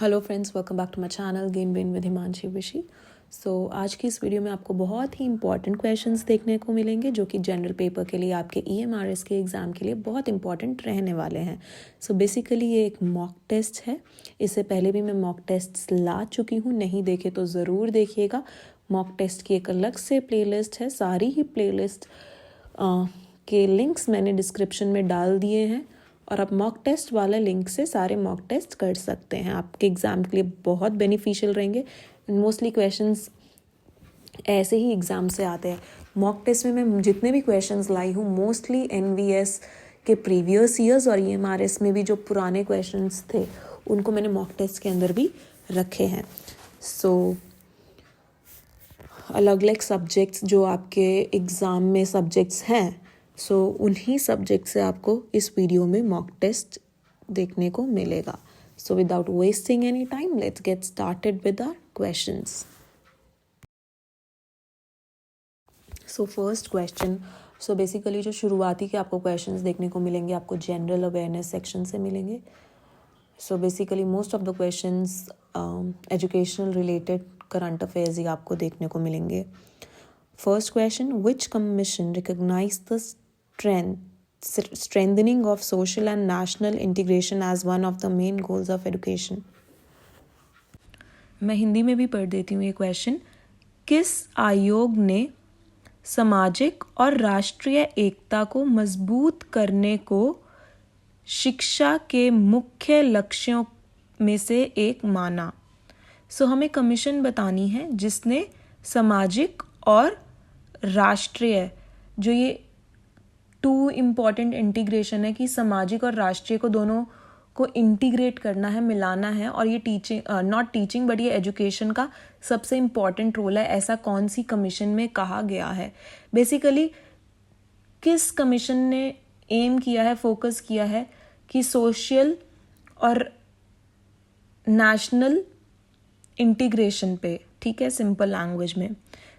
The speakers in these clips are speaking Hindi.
Hello friends, welcome back to my channel gain brain with Himanshi Rishi. आज की इस वीडियो में आपको बहुत ही इंपॉर्टेंट क्वेश्चंस देखने को मिलेंगे जो कि जनरल पेपर के लिए, आपके EMRS के एग्ज़ाम के लिए बहुत इंपॉर्टेंट रहने वाले हैं। बेसिकली ये एक मॉक टेस्ट है। इससे पहले भी मैं मॉक टेस्ट्स ला चुकी हूँ, नहीं देखे तो ज़रूर देखिएगा। मॉक टेस्ट की एक अलग से प्लेलिस्ट है, सारी ही प्लेलिस्ट के लिंक्स मैंने डिस्क्रिप्शन में डाल दिए हैं और आप मॉक टेस्ट वाला लिंक से सारे मॉक टेस्ट कर सकते हैं। आपके एग्ज़ाम के लिए बहुत बेनिफिशियल रहेंगे। मोस्टली क्वेश्चंस ऐसे ही एग्ज़ाम से आते हैं। मॉक टेस्ट में मैं जितने भी क्वेश्चंस लाई हूँ मोस्टली NVS के प्रीवियस ईयर्स और EMRS में भी जो पुराने क्वेश्चंस थे उनको मैंने मॉक टेस्ट के अंदर भी रखे हैं। अलग अलग सब्जेक्ट्स जो आपके एग्ज़ाम में सब्जेक्ट्स हैं, उन्हीं सब्जेक्ट से आपको इस वीडियो में मॉक टेस्ट देखने को मिलेगा। Without wasting any time, let's get started with our questions. First question, basically जो शुरुआती के आपको क्वेश्चंस देखने को मिलेंगे, आपको जनरल अवेयरनेस सेक्शन से मिलेंगे। Basically most of the questions educational related current affairs ही आपको देखने को मिलेंगे। First question, which commission recognize the strengthening of social and national integration as one of the main goals of education? मैं हिंदी में भी पढ़ देती हूँ ये क्वेश्चन। किस आयोग ने सामाजिक और राष्ट्रीय एकता को मजबूत करने को शिक्षा के मुख्य लक्ष्यों में से एक माना? हमें कमीशन बतानी है जिसने सामाजिक और राष्ट्रीय, जो ये टू इम्पॉर्टेंट इंटीग्रेशन है कि सामाजिक और राष्ट्रीय को दोनों को इंटीग्रेट करना है, मिलाना है, और ये टीचिंग नॉट टीचिंग बट ये एजुकेशन का सबसे इम्पॉर्टेंट रोल है, ऐसा कौन सी कमीशन में कहा गया है? बेसिकली किस कमीशन ने एम किया है, फोकस किया है कि सोशल और नेशनल इंटीग्रेशन पे, ठीक है, सिंपल लैंग्वेज में।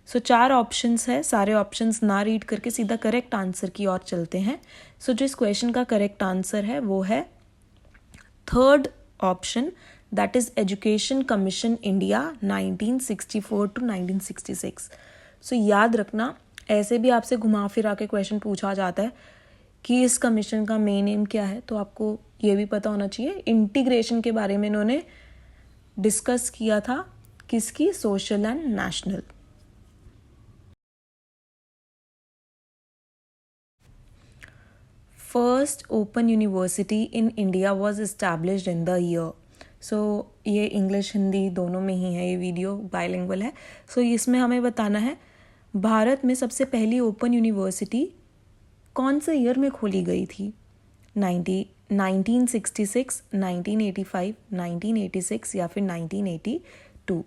4 ऑप्शंस है, सारे ऑप्शंस ना रीड करके सीधा करेक्ट आंसर की ओर चलते हैं। जो इस क्वेश्चन का करेक्ट आंसर है वो है third option, that is education commission India 1964 to 1966। याद रखना, ऐसे भी आपसे घुमा फिरा के क्वेश्चन पूछा जाता है कि इस कमीशन का मेन एम क्या है, तो आपको ये भी पता होना चाहिए। इंटीग्रेशन के बारे में इन्होंने डिस्कस किया था, किसकी? Social and national. First open university in India was established in the year. ये इंग्लिश हिंदी दोनों में ही है, ये वीडियो बाइलिंगुअल है। इसमें हमें बताना है भारत में सबसे पहली ओपन यूनिवर्सिटी कौन से ईयर में खोली गई थी? 1966, 1985, 1986 या फिर 1982।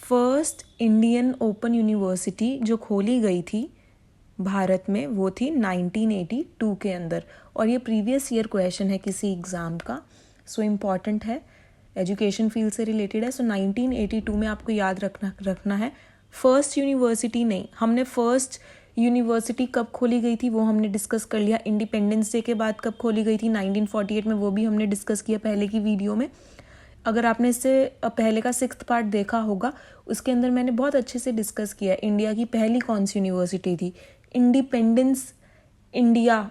फर्स्ट इंडियन ओपन यूनिवर्सिटी जो खोली गई थी भारत में वो थी 1982 के अंदर, और ये प्रीवियस ईयर क्वेश्चन है किसी एग्ज़ाम का, इम्पॉर्टेंट है, एजुकेशन फील्ड से रिलेटेड है। 1982 में आपको याद रखना है। फर्स्ट यूनिवर्सिटी नहीं, हमने फर्स्ट यूनिवर्सिटी कब खोली गई थी वो हमने डिस्कस कर लिया। इंडिपेंडेंस डे के बाद कब खोली गई थी? 1948 में, वो भी हमने डिस्कस किया पहले की वीडियो में। अगर आपने इससे पहले का 6th पार्ट देखा होगा, उसके अंदर मैंने बहुत अच्छे से डिस्कस किया इंडिया की पहली कौन सी यूनिवर्सिटी थी, इंडिपेंडेंस इंडिया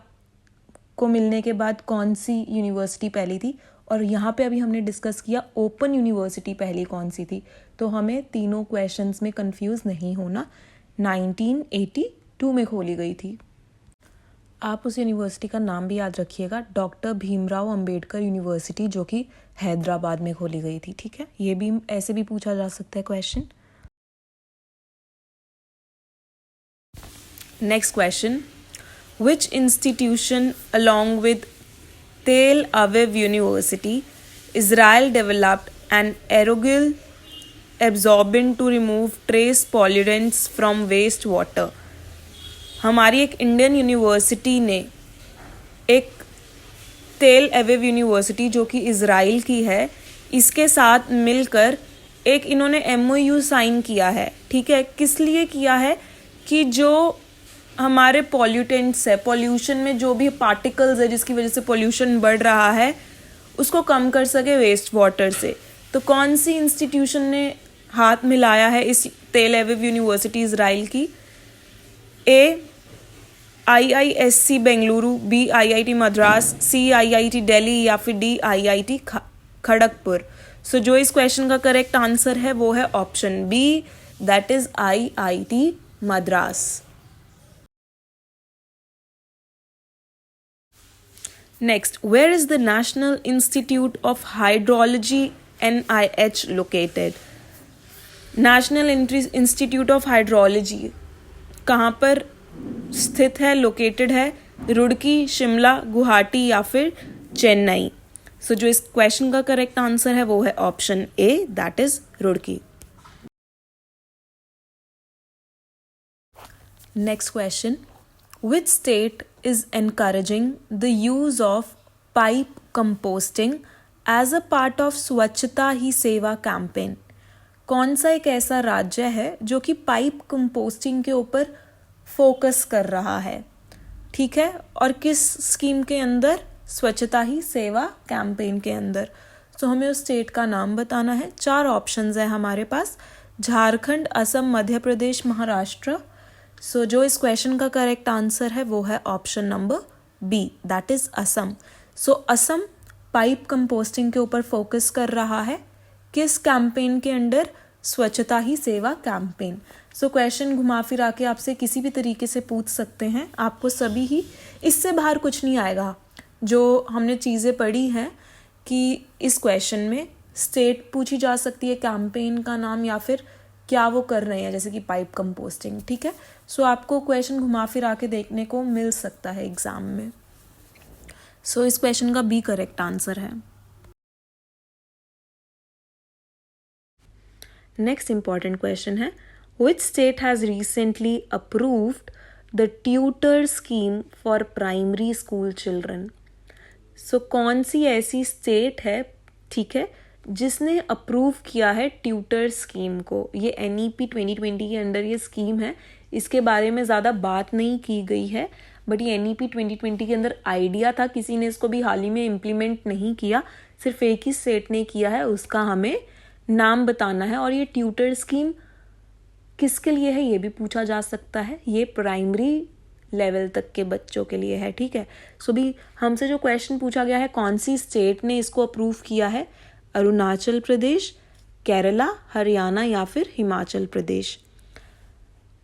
को मिलने के बाद कौन सी यूनिवर्सिटी पहली थी, और यहाँ पे अभी हमने डिस्कस किया ओपन यूनिवर्सिटी पहली कौन सी थी। तो हमें तीनों क्वेश्चंस में कंफ्यूज नहीं होना। 1982 में खोली गई थी। आप उस यूनिवर्सिटी का नाम भी याद रखिएगा, डॉक्टर भीमराव अंबेडकर यूनिवर्सिटी, जो कि हैदराबाद में खोली गई थी, ठीक है। ये भी ऐसे भी पूछा जा सकता है question. Next question, which institution along with Tel Aviv university Israel developed an aerogel absorbent to remove trace pollutants from waste water? हमारी एक इंडियन यूनिवर्सिटी ने एक तेल अवीव यूनिवर्सिटी जो कि इजराइल की है, इसके साथ मिलकर एक इन्होंने MOU साइन किया है, ठीक है। किस लिए किया है? कि जो हमारे पॉल्यूटेंट्स है, पॉल्यूशन में जो भी पार्टिकल्स है जिसकी वजह से पॉल्यूशन बढ़ रहा है, उसको कम कर सके वेस्ट वाटर से। तो कौन सी इंस्टीट्यूशन ने हाथ मिलाया है इस तेल अवीव यूनिवर्सिटी इजराइल की? A IISC Bengaluru, B IIT Madras, C IIT Delhi या फिर डी IIT खड़गपुर। सो जो इस क्वेश्चन का करेक्ट आंसर है वो है option B, that is IIT Madras. Next, where is the National Institute of Hydrology NIH located? National Institute of Hydrology कहाँ पर स्थित है, लोकेटेड है? रुड़की, शिमला, गुवाहाटी या फिर चेन्नई। सो जो इस क्वेश्चन का करेक्ट आंसर है वो है option A, that is Roorkee. Next question, which state is encouraging the use of pipe composting as a part of स्वच्छता ही सेवा कैंपेन? कौन सा एक ऐसा राज्य है जो कि पाइप कंपोस्टिंग के ऊपर फोकस कर रहा है? ठीक है, और किस स्कीम के अंदर? स्वच्छता ही सेवा कैंपेन के अंदर। तो हमें उस स्टेट का नाम बताना है। 4 ऑप्शंस है हमारे पास, झारखंड, असम, मध्य प्रदेश, महाराष्ट्र। सो जो इस क्वेश्चन का करेक्ट आंसर है वो है option number B, that is Assam. So Assam pipe composting के ऊपर फोकस कर रहा है, किस कैंपेन के अंडर? स्वच्छता ही सेवा कैंपेन। सो क्वेश्चन घुमा फिरा के आपसे किसी भी तरीके से पूछ सकते हैं, आपको सभी ही, इससे बाहर कुछ नहीं आएगा। जो हमने चीज़ें पढ़ी हैं कि इस क्वेश्चन में स्टेट पूछी जा सकती है, कैंपेन का नाम, या फिर क्या वो कर रहे हैं, जैसे कि पाइप कंपोस्टिंग। ठीक है, सो आपको क्वेश्चन घुमा फिरा के देखने को मिल सकता है एग्जाम में। सो इस क्वेश्चन का बी करेक्ट आंसर है। नेक्स्ट इंपॉर्टेंट क्वेश्चन है, which state has recently approved the tutor scheme for primary school children? सो कौन सी ऐसी स्टेट है, ठीक है, जिसने अप्रूव किया है ट्यूटर स्कीम को? ये NEP 2020 के अंडर ये स्कीम है, इसके बारे में ज़्यादा बात नहीं की गई है, बट ये NEP 2020 के अंदर आइडिया था, किसी ने इसको भी हाल ही में इम्प्लीमेंट नहीं किया, सिर्फ एक ही स्टेट ने किया है, उसका हमें नाम बताना है। और ये ट्यूटर स्कीम किसके लिए है ये भी पूछा जा सकता है, ये प्राइमरी लेवल तक के बच्चों के लिए है। ठीक है, सो भी हमसे जो क्वेश्चन पूछा गया है, कौन सी स्टेट ने इसको अप्रूव किया है? अरुणाचल प्रदेश, केरला, हरियाणा या फिर हिमाचल प्रदेश।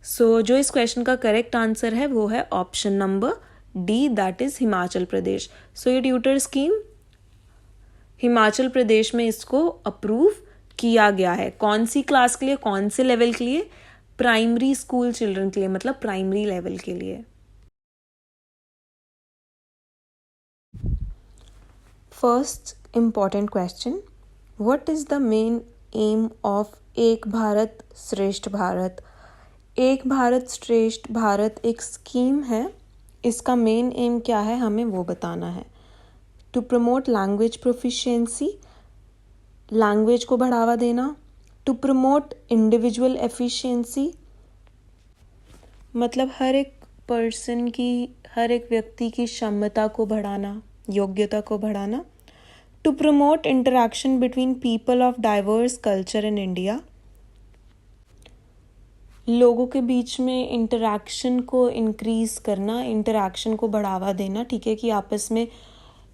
सो जो इस क्वेश्चन का करेक्ट आंसर है वो है option number D, that is Himachal Pradesh. So ये ट्यूटर स्कीम हिमाचल प्रदेश में इसको अप्रूव किया गया है। कौन सी क्लास के लिए, कौन से लेवल के लिए? प्राइमरी स्कूल चिल्ड्रन के लिए, मतलब प्राइमरी लेवल के लिए। First important question, what is the main M of एक भारत श्रेष्ठ भारत? एक भारत श्रेष्ठ भारत एक स्कीम है, इसका मेन एम क्या है हमें वो बताना है। To promote language proficiency, language को बढ़ावा देना। टू प्रमोट इंडिविजुअल एफिशिएंसी, मतलब हर एक पर्सन की, हर एक व्यक्ति की क्षमता को बढ़ाना, योग्यता को बढ़ाना। To promote interaction between people of diverse culture in India, लोगों के बीच में इंटरैक्शन को इंक्रीज करना, इंटरैक्शन को बढ़ावा देना। ठीक है, कि आपस में,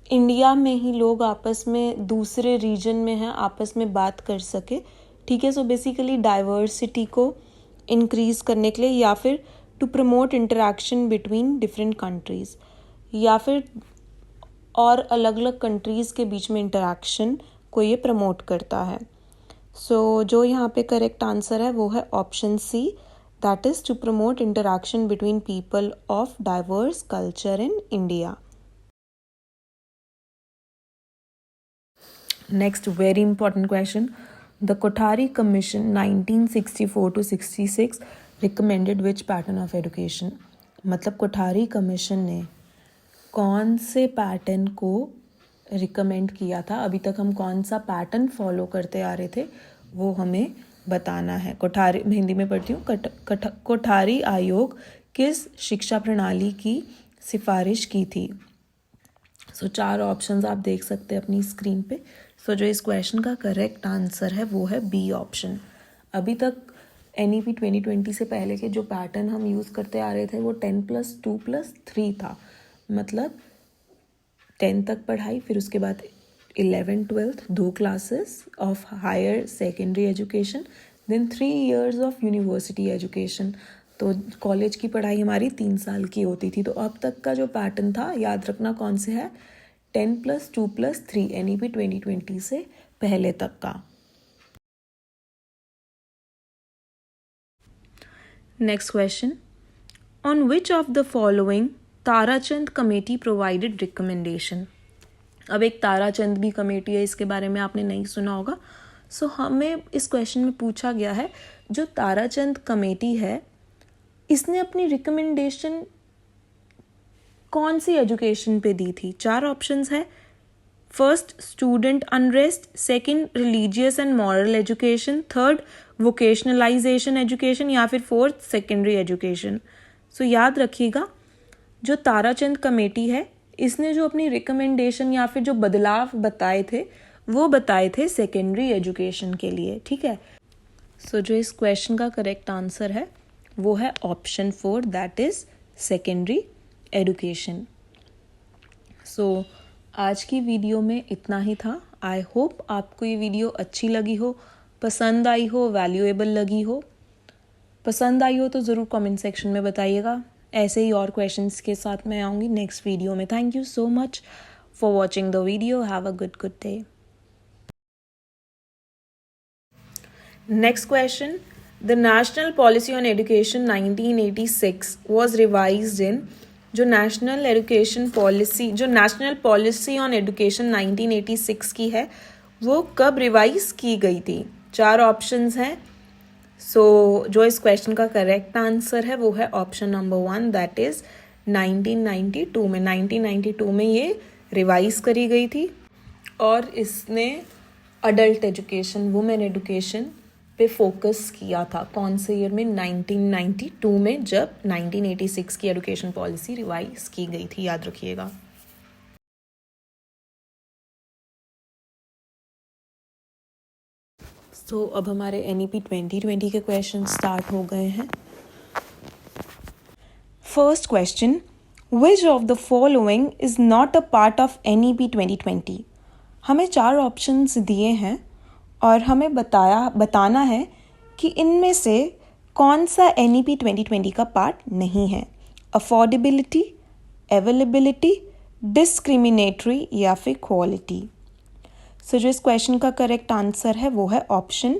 इंडिया में ही लोग आपस में, दूसरे रीजन में हैं, आपस में बात कर सके। ठीक है, सो बेसिकली डाइवर्सिटी को इंक्रीज करने के लिए, या फिर to promote interaction between different countries, या फिर और अलग अलग कंट्रीज़ के बीच में इंटरैक्शन को ये प्रमोट करता है। सो जो यहाँ पे करेक्ट आंसर है वो है option C, that is to promote interaction between people of diverse culture in India. Next very important question, the Kothari commission 1964 to 66 recommended which pattern of education? मतलब कोठारी कमीशन ने कौन से पैटर्न को रिकमेंड किया था? अभी तक हम कौन सा पैटर्न फॉलो करते आ रहे थे वो हमें बताना है। कोठारी, मैं हिंदी में पढ़ती हूँ, कोठारी आयोग किस शिक्षा प्रणाली की सिफारिश की थी? सो 4 ऑप्शंस आप देख सकते हैं अपनी स्क्रीन पे। सो जो इस क्वेश्चन का करेक्ट आंसर है वो है बी ऑप्शन। अभी तक NEP 2020 से पहले के जो पैटर्न हम यूज़ करते आ रहे थे वो 10+2+3 था। मतलब 10 तक पढ़ाई, फिर उसके बाद 11th 12th 2 classes of higher secondary education, then 3 years of university education. तो कॉलेज की पढ़ाई हमारी 3 साल की होती थी। तो अब तक का जो पैटर्न था याद रखना कौन से है, 10+2+3 NEP 2020 से पहले तक का। Next question, on which of the following Tarachand committee provided recommendation. अब एक ताराचंद भी कमेटी है, इसके बारे में आपने नहीं सुना होगा। सो हमें इस क्वेश्चन में पूछा गया है जो ताराचंद कमेटी है इसने अपनी रिकमेंडेशन कौन सी एजुकेशन पे दी थी। 4 ऑप्शंस है, first student unrest, second religious and moral education, third vocationalisation education, या फिर फोर्थ सेकेंडरी एजुकेशन। सो याद रखिएगा जो ताराचंद कमेटी है इसने जो अपनी रिकमेंडेशन या फिर जो बदलाव बताए थे वो बताए थे सेकेंडरी एजुकेशन के लिए, ठीक है। सो जो इस क्वेश्चन का करेक्ट आंसर है वो है option 4, that is secondary education. So आज की वीडियो में इतना ही था। आई होप आपको ये वीडियो अच्छी लगी हो, पसंद आई हो, वैल्यूएबल लगी हो। पसंद आई हो तो ज़रूर कमेंट सेक्शन में बताइएगा। ऐसे ही और क्वेश्चंस के साथ मैं आऊँगी नेक्स्ट वीडियो में। Thank you so much for watching the video. Have a good day. Next question, the national policy on education 1986 was revised in. जो नेशनल पॉलिसी ऑन एजुकेशन 1986 की है वो कब रिवाइज की गई थी। 4 ऑप्शंस हैं। सो जो इस क्वेश्चन का करेक्ट आंसर है वो है ऑप्शन नंबर 1, दैट इज 1992 में। 1992 में ये रिवाइज करी गई थी और इसने अडल्ट एजुकेशन, वुमेन एजुकेशन पे फोकस किया था। कौन से ईयर में, 1992 में, जब 1986 की एजुकेशन पॉलिसी रिवाइज की गई थी, याद रखिएगा। तो अब हमारे NEP 2020 के क्वेश्चन स्टार्ट हो गए हैं। First question, which of the following is not a part of NEP 2020। हमें 4 ऑप्शंस दिए हैं और हमें बताना है कि इनमें से कौन सा NEP 2020 का पार्ट नहीं है। अफोर्डेबिलिटी, अवेलेबिलिटी, डिस्क्रिमिनेटरी या फिर क्वालिटी। सो जो इस क्वेश्चन का करेक्ट आंसर है वो है option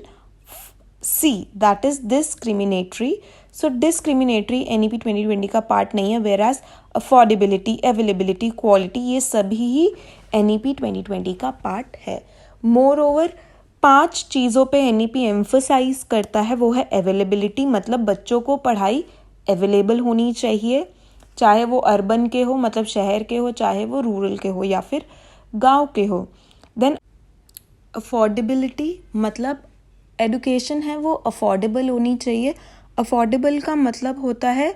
C, that is discriminatory. So discriminatory NEP 2020 का पार्ट नहीं है, whereas affordability, availability, quality ये सभी ही NEP 2020 का पार्ट है। मोर ओवर 5 चीज़ों पे NEP एम्फसाइज करता है, वो है अवेलेबिलिटी, मतलब बच्चों को पढ़ाई अवेलेबल होनी चाहिए, चाहे वो अर्बन के हो, मतलब शहर के हो, चाहे वो रूरल के हो या फिर गांव के हो। देन अफोर्डेबिलिटी, मतलब एडुकेशन है वो अफोर्डेबल होनी चाहिए। अफोर्डेबल का मतलब होता है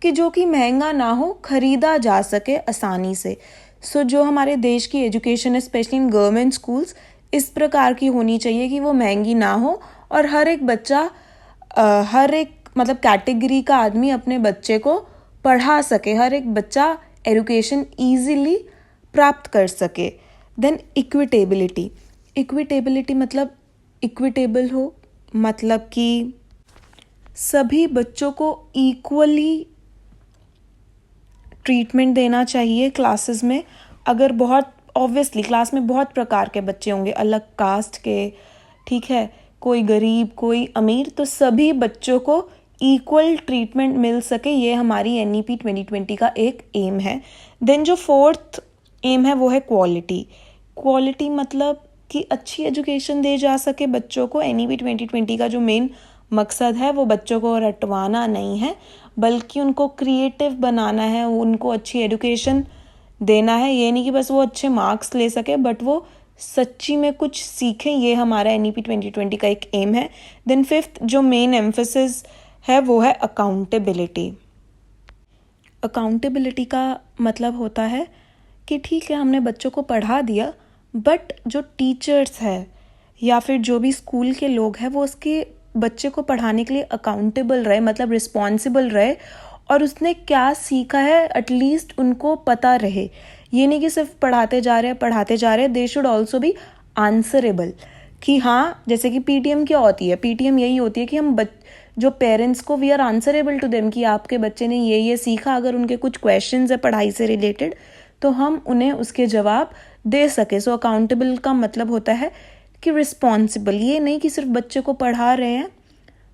कि जो कि महंगा ना हो, खरीदा जा सके आसानी से। सो जो हमारे देश की एजुकेशन है, स्पेशली इन गवर्नमेंट स्कूल्स, इस प्रकार की होनी चाहिए कि वो महंगी ना हो और हर एक बच्चा, हर एक मतलब कैटेगरी का आदमी अपने बच्चे को पढ़ा सके, हर एक बच्चा एजुकेशन ईजिली प्राप्त कर सके। देन इक्विटेबिलिटी, इक्विटेबिलिटी मतलब इक्विटेबल हो, मतलब कि सभी बच्चों को इक्वली ट्रीटमेंट देना चाहिए क्लासेस में। अगर बहुत ऑब्वियसली क्लास में बहुत प्रकार के बच्चे होंगे, अलग कास्ट के, ठीक है, कोई गरीब कोई अमीर, तो सभी बच्चों को इक्वल ट्रीटमेंट मिल सके, ये हमारी NEP 2020 का एक एम है। देन जो 4th एम है वो है क्वालिटी। क्वालिटी मतलब कि अच्छी एजुकेशन दे जा सके बच्चों को। NEP 2020 का जो मेन मकसद है वो बच्चों को रटवाना नहीं है, बल्कि उनको क्रिएटिव बनाना है, उनको अच्छी एजुकेशन देना है। ये नहीं कि बस वो अच्छे मार्क्स ले सके, बट वो सच्ची में कुछ सीखें, ये हमारा NEP 2020 का एक एम है। देन 5th जो मेन एम्फेसिस है वो है अकाउंटेबिलिटी। अकाउंटेबिलिटी का मतलब होता है कि ठीक है हमने बच्चों को पढ़ा दिया, बट जो टीचर्स है या फिर जो भी स्कूल के लोग हैं वो उसके बच्चे को पढ़ाने के लिए अकाउंटेबल रहे, मतलब रिस्पॉन्सिबल रहे, और उसने क्या सीखा है एटलीस्ट उनको पता रहे। ये नहीं कि सिर्फ पढ़ाते जा रहे, they should also be answerable. कि हाँ, जैसे कि पीटीएम क्या होती है, पीटीएम यही होती है कि हम जो पेरेंट्स को we are answerable to them, कि आपके बच्चे ने ये सीखा, अगर उनके कुछ क्वेश्चंस है पढ़ाई से रिलेटेड तो हम उन्हें उसके जवाब दे सके। सो अकाउंटेबल का मतलब होता है कि रिस्पॉन्सिबल, ये नहीं कि सिर्फ बच्चे को पढ़ा रहे हैं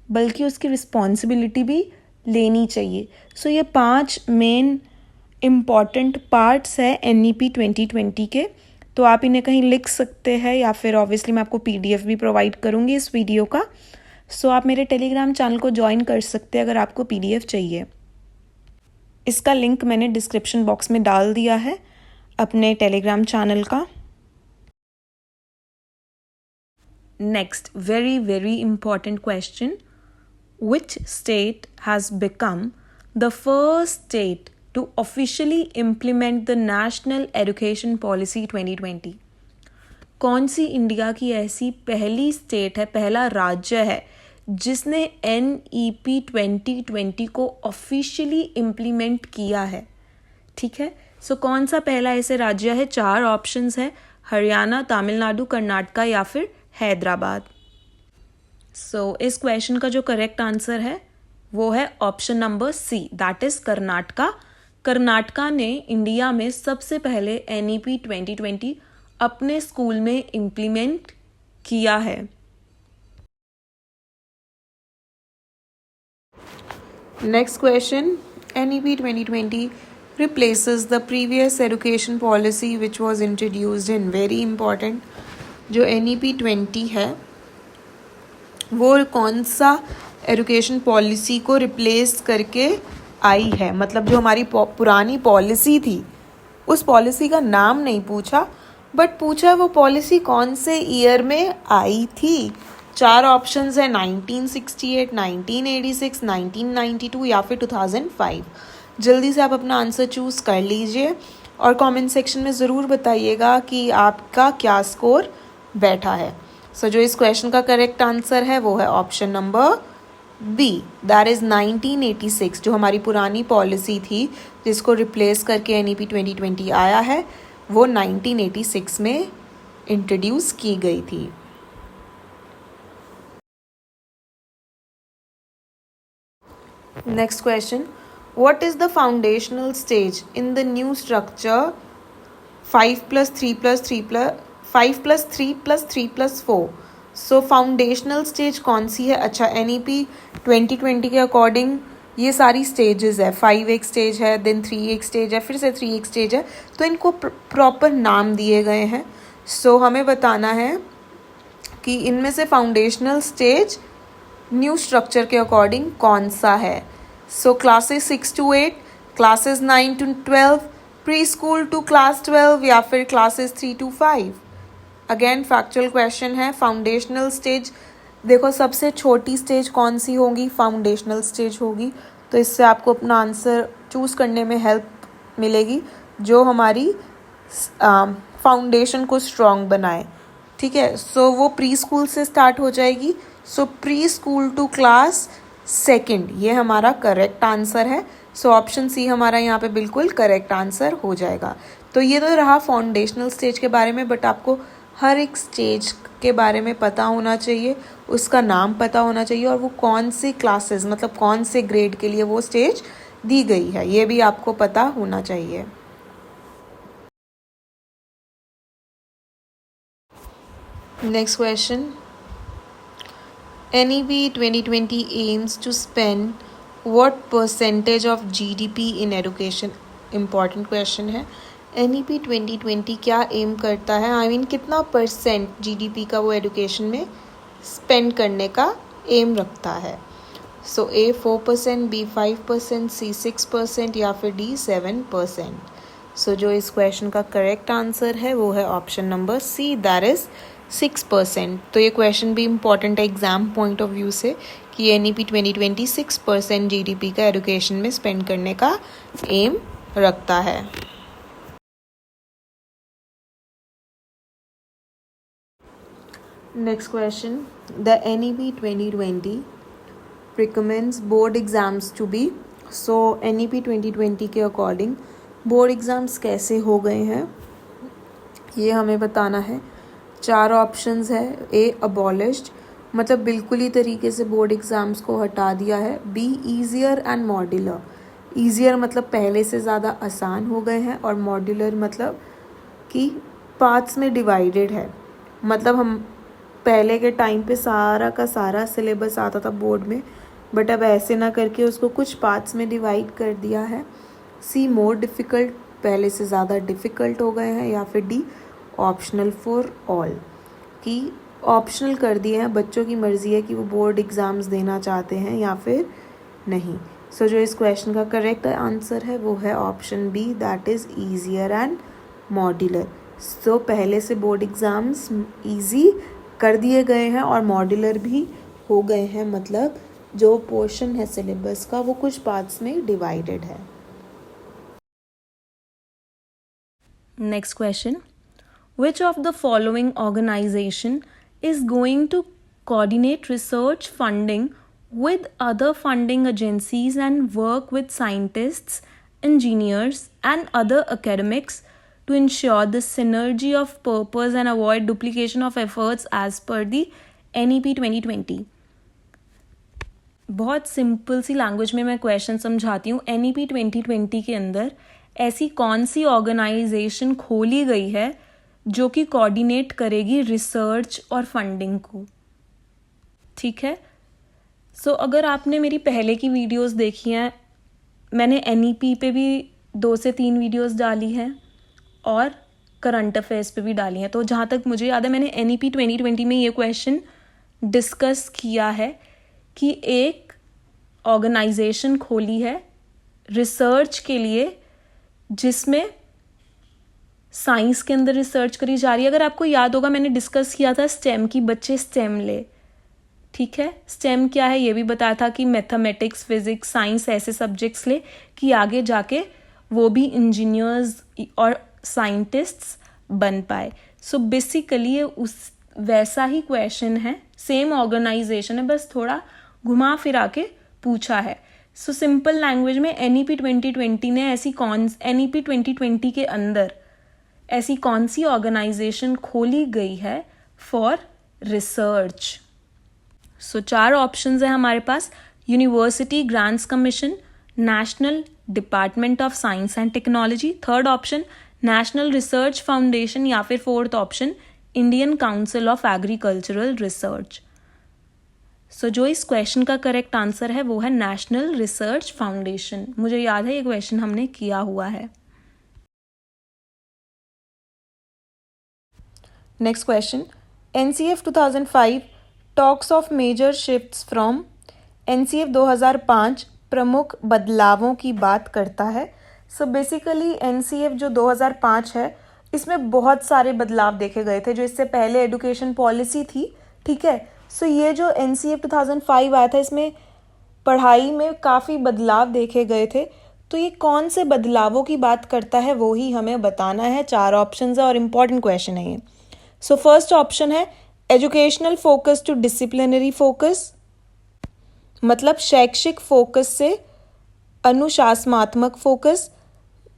बल्कि उसकी रिस्पॉन्सिबिलिटी भी लेनी चाहिए। सो ये 5 मेन इम्पॉर्टेंट पार्ट्स है NEP 2020 के। तो आप इन्हें कहीं लिख सकते हैं या फिर ऑब्वियसली मैं आपको PDF भी प्रोवाइड करूँगी इस वीडियो का। सो आप मेरे टेलीग्राम चैनल को ज्वाइन कर सकते हैं अगर आपको PDF चाहिए। इसका लिंक मैंने डिस्क्रिप्शन बॉक्स में डाल दिया है अपने टेलीग्राम चैनल का। Next very very important question, which state has become the first state to officially implement the National Education Policy 2020? कौन सी इंडिया की ऐसी पहली स्टेट है, पहला राज्य है जिसने NEP 2020 को ऑफिशियली इम्प्लीमेंट किया है? ठीक है, सो कौन सा पहला ऐसे राज्य है? 4 ऑप्शंस है, हरियाणा, तमिलनाडु, कर्नाटका या फिर हैदराबाद। सो इस क्वेश्चन का जो करेक्ट आंसर है वो है option number C, that is Karnataka. Karnataka ने इंडिया में सबसे पहले NEP 2020 अपने स्कूल में इम्प्लीमेंट किया है। Next question, NEP 2020 replaces the previous education policy which was introduced in, very important, जो NEP 20 है वो कौन सा एजुकेशन पॉलिसी को रिप्लेस करके आई है? मतलब जो हमारी पुरानी पॉलिसी थी उस पॉलिसी का नाम नहीं पूछा, बट पूछा वो पॉलिसी कौन से ईयर में आई थी। 4 ऑप्शंस है, 1968, 1986, 1992 या फिर 2005। जल्दी से आप अपना आंसर चूज़ कर लीजिए और कमेंट सेक्शन में ज़रूर बताइएगा कि आपका क्या स्कोर बैठा है। सो जो इस क्वेश्चन का करेक्ट आंसर है वो है option number B, that is 1986। जो हमारी पुरानी पॉलिसी थी जिसको रिप्लेस करके NEP 2020 आया है वो 1986 में इंट्रोड्यूस की गई थी। Next question, what is the foundational stage in the new structure 5+3+3+4? So foundational stage कौन सी है? अच्छा, NEP 2020 के अकॉर्डिंग ये सारी स्टेजेस है, 5 एक स्टेज है, देन 3 एक स्टेज है, फिर से 3 एक स्टेज है, तो इनको प्रॉपर नाम दिए गए हैं। सो हमें बताना है कि इनमें से फाउंडेशनल स्टेज न्यू स्ट्रक्चर के अकॉर्डिंग कौन सा है। So classes 6 to 8, classes 9 to 12, pre school to class 12 या फिर classes 3 to 5। Again factual question है। फाउंडेशनल स्टेज, देखो सबसे छोटी स्टेज कौन सी होगी? फाउंडेशनल स्टेज होगी। तो इससे आपको अपना आंसर चूज़ करने में हेल्प मिलेगी जो हमारी फाउंडेशन को स्ट्रॉन्ग बनाए। ठीक है, सो वो प्री स्कूल से स्टार्ट हो जाएगी। So pre school to class 2 ये हमारा करेक्ट आंसर है। सो ऑप्शन C हमारा यहाँ पे बिल्कुल करेक्ट आंसर हो जाएगा। तो ये तो रहा फाउंडेशनल स्टेज के बारे में, बट आपको हर एक स्टेज के बारे में पता होना चाहिए, उसका नाम पता होना चाहिए और वो कौन सी क्लासेस मतलब कौन से ग्रेड के लिए वो स्टेज दी गई है ये भी आपको पता होना चाहिए। Next question, NEP 2020 aims to spend what percentage of GDP in education? Important question है। NEP 2020 क्या एम करता है? I mean, कितना परसेंट GDP का वो एजुकेशन में स्पेंड करने का एम रखता है? सो A 4%, B 5%, C 6% या फिर D 7%। सो जो इस क्वेश्चन का करेक्ट आंसर है वो है option number C, that is 6%। तो ये क्वेश्चन भी इम्पॉर्टेंट है एग्जाम पॉइंट ऑफ व्यू से कि NEP 2020 6% GDP का एजुकेशन में स्पेंड करने का एम रखता है। Next question. The NEP 2020 recommends board exams to be. So NEP 2020 के अकॉर्डिंग बोर्ड एग्ज़ाम्स कैसे हो गए हैं ये हमें बताना है. 4 ऑप्शंस है. ए अबॉलिश्ड, मतलब बिल्कुल ही तरीके से बोर्ड एग्ज़ाम्स को हटा दिया है. Be easier and modular. Easier मतलब पहले से ज़्यादा आसान हो गए हैं, और मॉड्यूलर मतलब कि पार्ट्स में डिवाइडेड है. मतलब हम पहले के टाइम पे सारा का सारा सिलेबस आता था बोर्ड में, बट अब ऐसे ना करके उसको कुछ पार्ट्स में डिवाइड कर दिया है. सी मोर डिफ़िकल्ट, पहले से ज़्यादा डिफ़िकल्ट हो गए हैं. या फिर डी ऑप्शनल फॉर ऑल, कि ऑप्शनल कर दिए हैं, बच्चों की मर्ज़ी है कि वो बोर्ड एग्ज़ाम्स देना चाहते हैं या फिर नहीं. सो जो इस क्वेश्चन का करेक्ट आंसर है वो है option B, that is easier and modular. So पहले से बोर्ड एग्ज़ाम्स ईजी कर दिए गए हैं और मॉड्यूलर भी हो गए हैं, मतलब जो पोर्शन है सिलेबस का वो कुछ पार्ट्स में डिवाइडेड है. Next question. Which of the following organization is going to coordinate research funding with other funding agencies and work with scientists, engineers, and other academics to ensure the synergy of purpose and avoid duplication of efforts as per the NEP 2020? बहुत सिंपल सी लैंग्वेज में मैं क्वेश्चन समझाती हूँ. NEP 2020 के अंदर ऐसी कौन सी ऑर्गेनाइजेशन खोली गई है जो कि कोऑर्डिनेट करेगी रिसर्च और फंडिंग को. ठीक है. सो अगर आपने मेरी पहले की वीडियोस देखी हैं, मैंने NEP पे भी 2 से 3 वीडियोस डाली हैं और करंट अफेयर्स पे भी डाली हैं. तो जहाँ तक मुझे याद है मैंने NEP 2020 में ये क्वेश्चन डिस्कस किया है कि एक ऑर्गेनाइजेशन खोली है रिसर्च के लिए जिसमें साइंस के अंदर रिसर्च करी जा रही है. अगर आपको याद होगा मैंने डिस्कस किया था स्टेम की बच्चे स्टेम ले. ठीक है. स्टेम क्या है ये भी बताया था कि मैथमेटिक्स, फिजिक्स, साइंस ऐसे सब्जेक्ट्स ले कि आगे जाके वो भी इंजीनियर्स और साइंटिस्ट्स बन पाए. सो बेसिकली ये उस वैसा ही क्वेश्चन है, सेम ऑर्गेनाइजेशन है, बस थोड़ा घुमा फिरा के पूछा है. सो सिंपल लैंग्वेज में NEP 2020 ने NEP 2020 के अंदर ऐसी कौन सी ऑर्गेनाइजेशन खोली गई है फॉर रिसर्च. सो 4 ऑप्शंस है हमारे पास. University grants commission, national department of science and technology, third option national research foundation, या फिर fourth option Indian council of agricultural research. So जो इस क्वेश्चन का करेक्ट आंसर है वो है नेशनल रिसर्च फाउंडेशन. मुझे याद है ये क्वेश्चन हमने किया हुआ है. Next question. NCF 2005 talks of major shifts from. NCF 2005 प्रमुख बदलावों की बात करता है. सो बेसिकली NCF जो 2005 है इसमें बहुत सारे बदलाव देखे गए थे जो इससे पहले एजुकेशन पॉलिसी थी. ठीक है. सो ये जो NCF 2005 आया था इसमें पढ़ाई में काफ़ी बदलाव देखे गए थे. तो ये कौन से बदलावों की बात करता है वो ही हमें बताना है. 4 ऑप्शंस है और इम्पॉर्टेंट क्वेश्चन है ये. सो फर्स्ट ऑप्शन है educational focus to disciplinary focus, मतलब शैक्षिक फोकस से अनुशासनात्मक focus.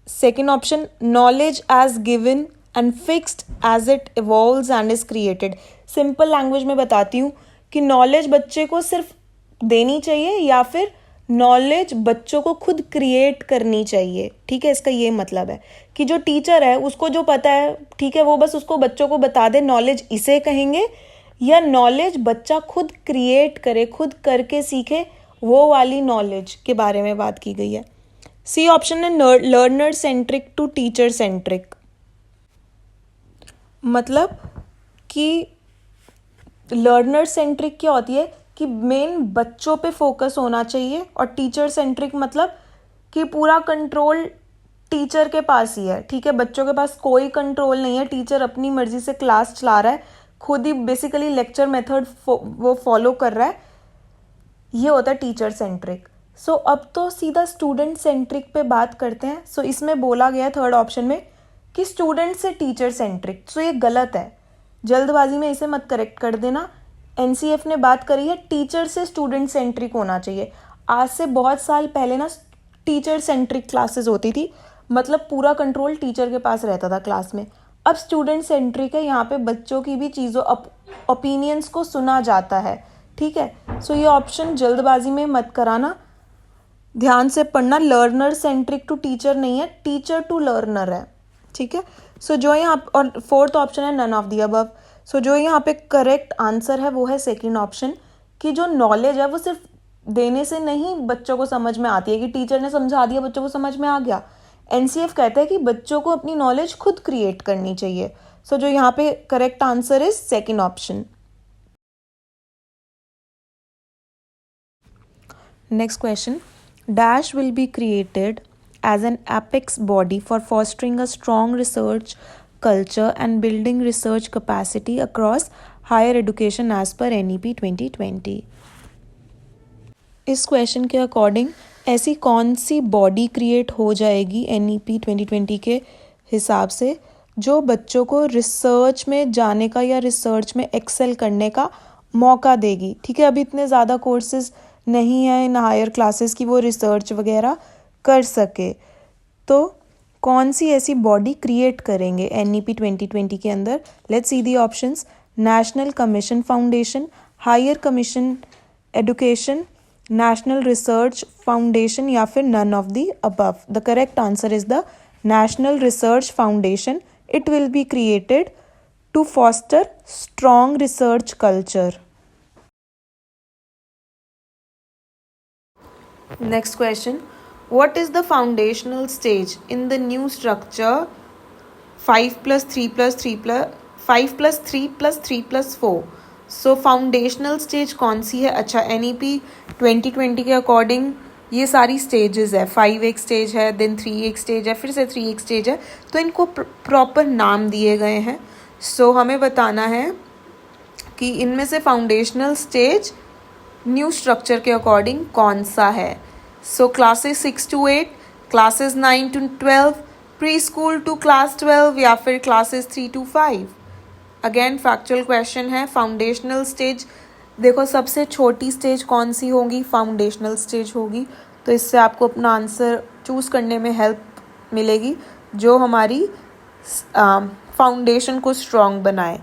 Second option knowledge as given and fixed as it evolves and is created. Simple language में बताती हूँ कि नॉलेज बच्चे को सिर्फ देनी चाहिए या फिर नॉलेज बच्चों को खुद क्रिएट करनी चाहिए. ठीक है. इसका ये मतलब है कि जो टीचर है उसको जो पता है, ठीक है, वो बस उसको बच्चों को बता दे नॉलेज इसे कहेंगे, या नॉलेज बच्चा खुद क्रिएट करे, खुद करके सीखे, वो वाली नॉलेज के बारे में बात की गई है. सी ऑप्शन है learner centric to teacher centric, मतलब कि लर्नर सेंट्रिक क्या होती है कि मेन बच्चों पे फोकस होना चाहिए, और टीचर सेंट्रिक मतलब कि पूरा कंट्रोल टीचर के पास ही है. ठीक है. बच्चों के पास कोई कंट्रोल नहीं है, टीचर अपनी मर्जी से क्लास चला रहा है, खुद ही बेसिकली लेक्चर मेथड वो फॉलो कर रहा है. ये होता है टीचर सेंट्रिक. सो अब तो सीधा स्टूडेंट सेंट्रिक पे बात करते हैं. सो इसमें बोला गया थर्ड ऑप्शन में कि स्टूडेंट से टीचर सेंट्रिक. सो ये गलत है. जल्दबाजी में इसे मत करेक्ट कर देना। एनसीएफ ने बात करी है टीचर से स्टूडेंट सेंट्रिक होना चाहिए। आज से बहुत साल पहले ना टीचर सेंट्रिक क्लासेस होती थी, मतलब पूरा कंट्रोल टीचर के पास रहता था क्लास में। अब स्टूडेंट सेंट्रिक है, यहाँ पे बच्चों की भी चीज़ों ओपिनियंस को सुना जाता है, ठीक है। सो ये ऑप्शन जल्दबाजी में मत कराना, ध्यान से पढ़ना। लर्नर सेंट्रिक टू टीचर नहीं है, टीचर टू लर्नर है, ठीक है। सो जो यहाँ और फोर्थ ऑप्शन है नन ऑफ दी अबव। सो जो यहाँ पे करेक्ट आंसर है वो है सेकंड ऑप्शन, कि जो नॉलेज है वो सिर्फ देने से नहीं बच्चों को समझ में आती है कि टीचर ने समझा दिया बच्चों को समझ में आ गया। एनसीएफ कहता है कि बच्चों को अपनी नॉलेज खुद क्रिएट करनी चाहिए। सो जो यहाँ पे correct answer is second option. Next question, dash will be created as an apex body for fostering a strong research culture and building research capacity across higher education as per NEP 2020। इस क्वेश्चन के अकॉर्डिंग ऐसी कौन सी बॉडी क्रिएट हो जाएगी NEP 2020 के हिसाब से जो बच्चों को रिसर्च में जाने का या रिसर्च में एक्सेल करने का मौका देगी, ठीक है। अभी इतने ज़्यादा कोर्सेज नहीं है इन हायर क्लासेस की वो रिसर्च वगैरह कर सके, तो कौन सी ऐसी बॉडी क्रिएट करेंगे NEP 2020 के अंदर। Let's see the options. National commission foundation, higher commission education, national research foundation या फिर none of the above. The correct answer is the national research foundation. It will be created to foster strong research culture. Next question, what is the foundational stage in the new structure 5 plus 3 plus 3 plus 5 plus 3 plus 3 plus 4। So foundational stage कौन सी है? अच्छा, NEP 2020 के अकॉर्डिंग ये सारी स्टेजेस है। 5 एक स्टेज है, देन 3 एक स्टेज है, फिर से 3 एक स्टेज है, तो इनको प्रॉपर नाम दिए गए हैं। सो हमें बताना है कि इनमें से फाउंडेशनल स्टेज न्यू स्ट्रक्चर के अकॉर्डिंग कौन सा है। So classes 6 to 8, classes 9 to 12, preschool to class 12 या फिर classes 3 to 5। Again factual question है। फाउंडेशनल स्टेज, देखो सबसे छोटी स्टेज कौन सी होगी? फाउंडेशनल स्टेज होगी। तो इससे आपको अपना आंसर चूज करने में हेल्प मिलेगी जो हमारी फाउंडेशन को स्ट्रॉन्ग बनाए,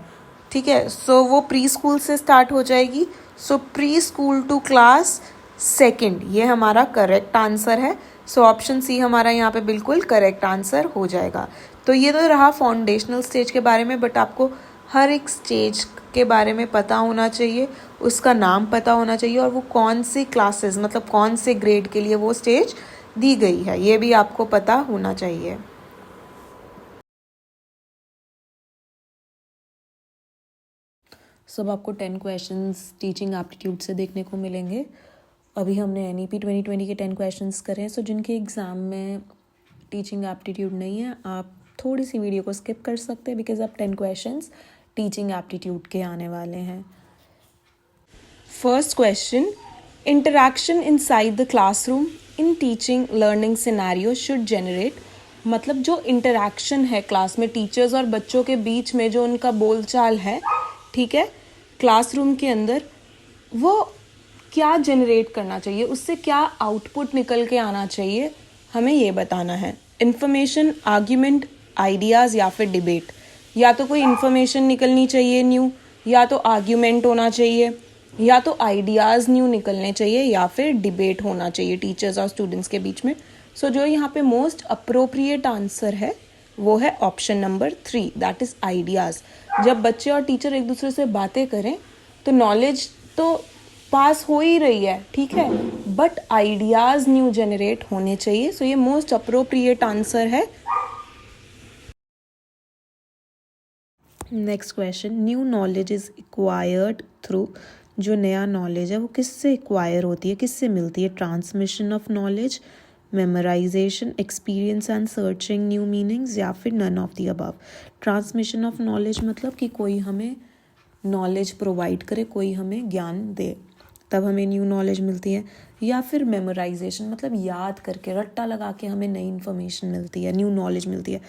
ठीक है। सो वो प्री स्कूल से स्टार्ट हो जाएगी। So pre school to class second, ये हमारा करेक्ट आंसर है। सो ऑप्शन सी हमारा यहाँ पे बिल्कुल करेक्ट आंसर हो जाएगा। तो ये तो रहा फाउंडेशनल स्टेज के बारे में, बट आपको हर एक स्टेज के बारे में पता होना चाहिए, उसका नाम पता होना चाहिए और वो कौन सी क्लासेस मतलब कौन से ग्रेड के लिए वो स्टेज दी गई है, ये भी आपको पता होना चाहिए। सब आपको 10 क्वेश्चंस टीचिंग एप्टीट्यूड से देखने को मिलेंगे। अभी हमने NEP 2020 के 10 क्वेश्चंस करे हैं। सो जिनके एग्ज़ाम में टीचिंग एप्टीट्यूड नहीं है, आप थोड़ी सी वीडियो को स्किप कर सकते हैं, बिकॉज अब 10 क्वेश्चंस टीचिंग एप्टीट्यूड के आने वाले हैं। First question, interaction inside the classroom in teaching learning scenario should generate, मतलब जो इंटरैक्शन है क्लास में टीचर्स और बच्चों के बीच में, जो उनका बोलचाल है, ठीक है, क्लासरूम के अंदर, वो क्या जनरेट करना चाहिए, उससे क्या आउटपुट निकल के आना चाहिए, हमें ये बताना है। इन्फॉर्मेशन, आर्ग्यूमेंट, आइडियाज़ या फिर डिबेट। या तो कोई इन्फॉर्मेशन निकलनी चाहिए न्यू, या तो आर्ग्यूमेंट होना चाहिए, या तो आइडियाज़ न्यू निकलने चाहिए, या फिर डिबेट होना चाहिए टीचर्स और स्टूडेंट्स के बीच में। सो जो यहाँ पे मोस्ट अप्रोप्रिएट आंसर है वो है option number 3, that is ideas. जब बच्चे और टीचर एक दूसरे से बातें करें तो नॉलेज तो पास हो ही रही है, ठीक है, बट आइडियाज़ न्यू जनरेट होने चाहिए। सो ये मोस्ट अप्रोप्रिएट आंसर है। Next question, new knowledge is acquired through, जो नया नॉलेज है वो किससे एक्वायर होती है, किससे मिलती है? Transmission of knowledge, memorization, experience and searching new meanings या फिर none of the above. Transmission of knowledge मतलब कि कोई हमें नॉलेज प्रोवाइड करे, कोई हमें ज्ञान दे, तब हमें न्यू नॉलेज मिलती है। या फिर मेमोराइजेशन मतलब याद करके रट्टा लगा के हमें नई इन्फॉर्मेशन मिलती है, न्यू नॉलेज मिलती है।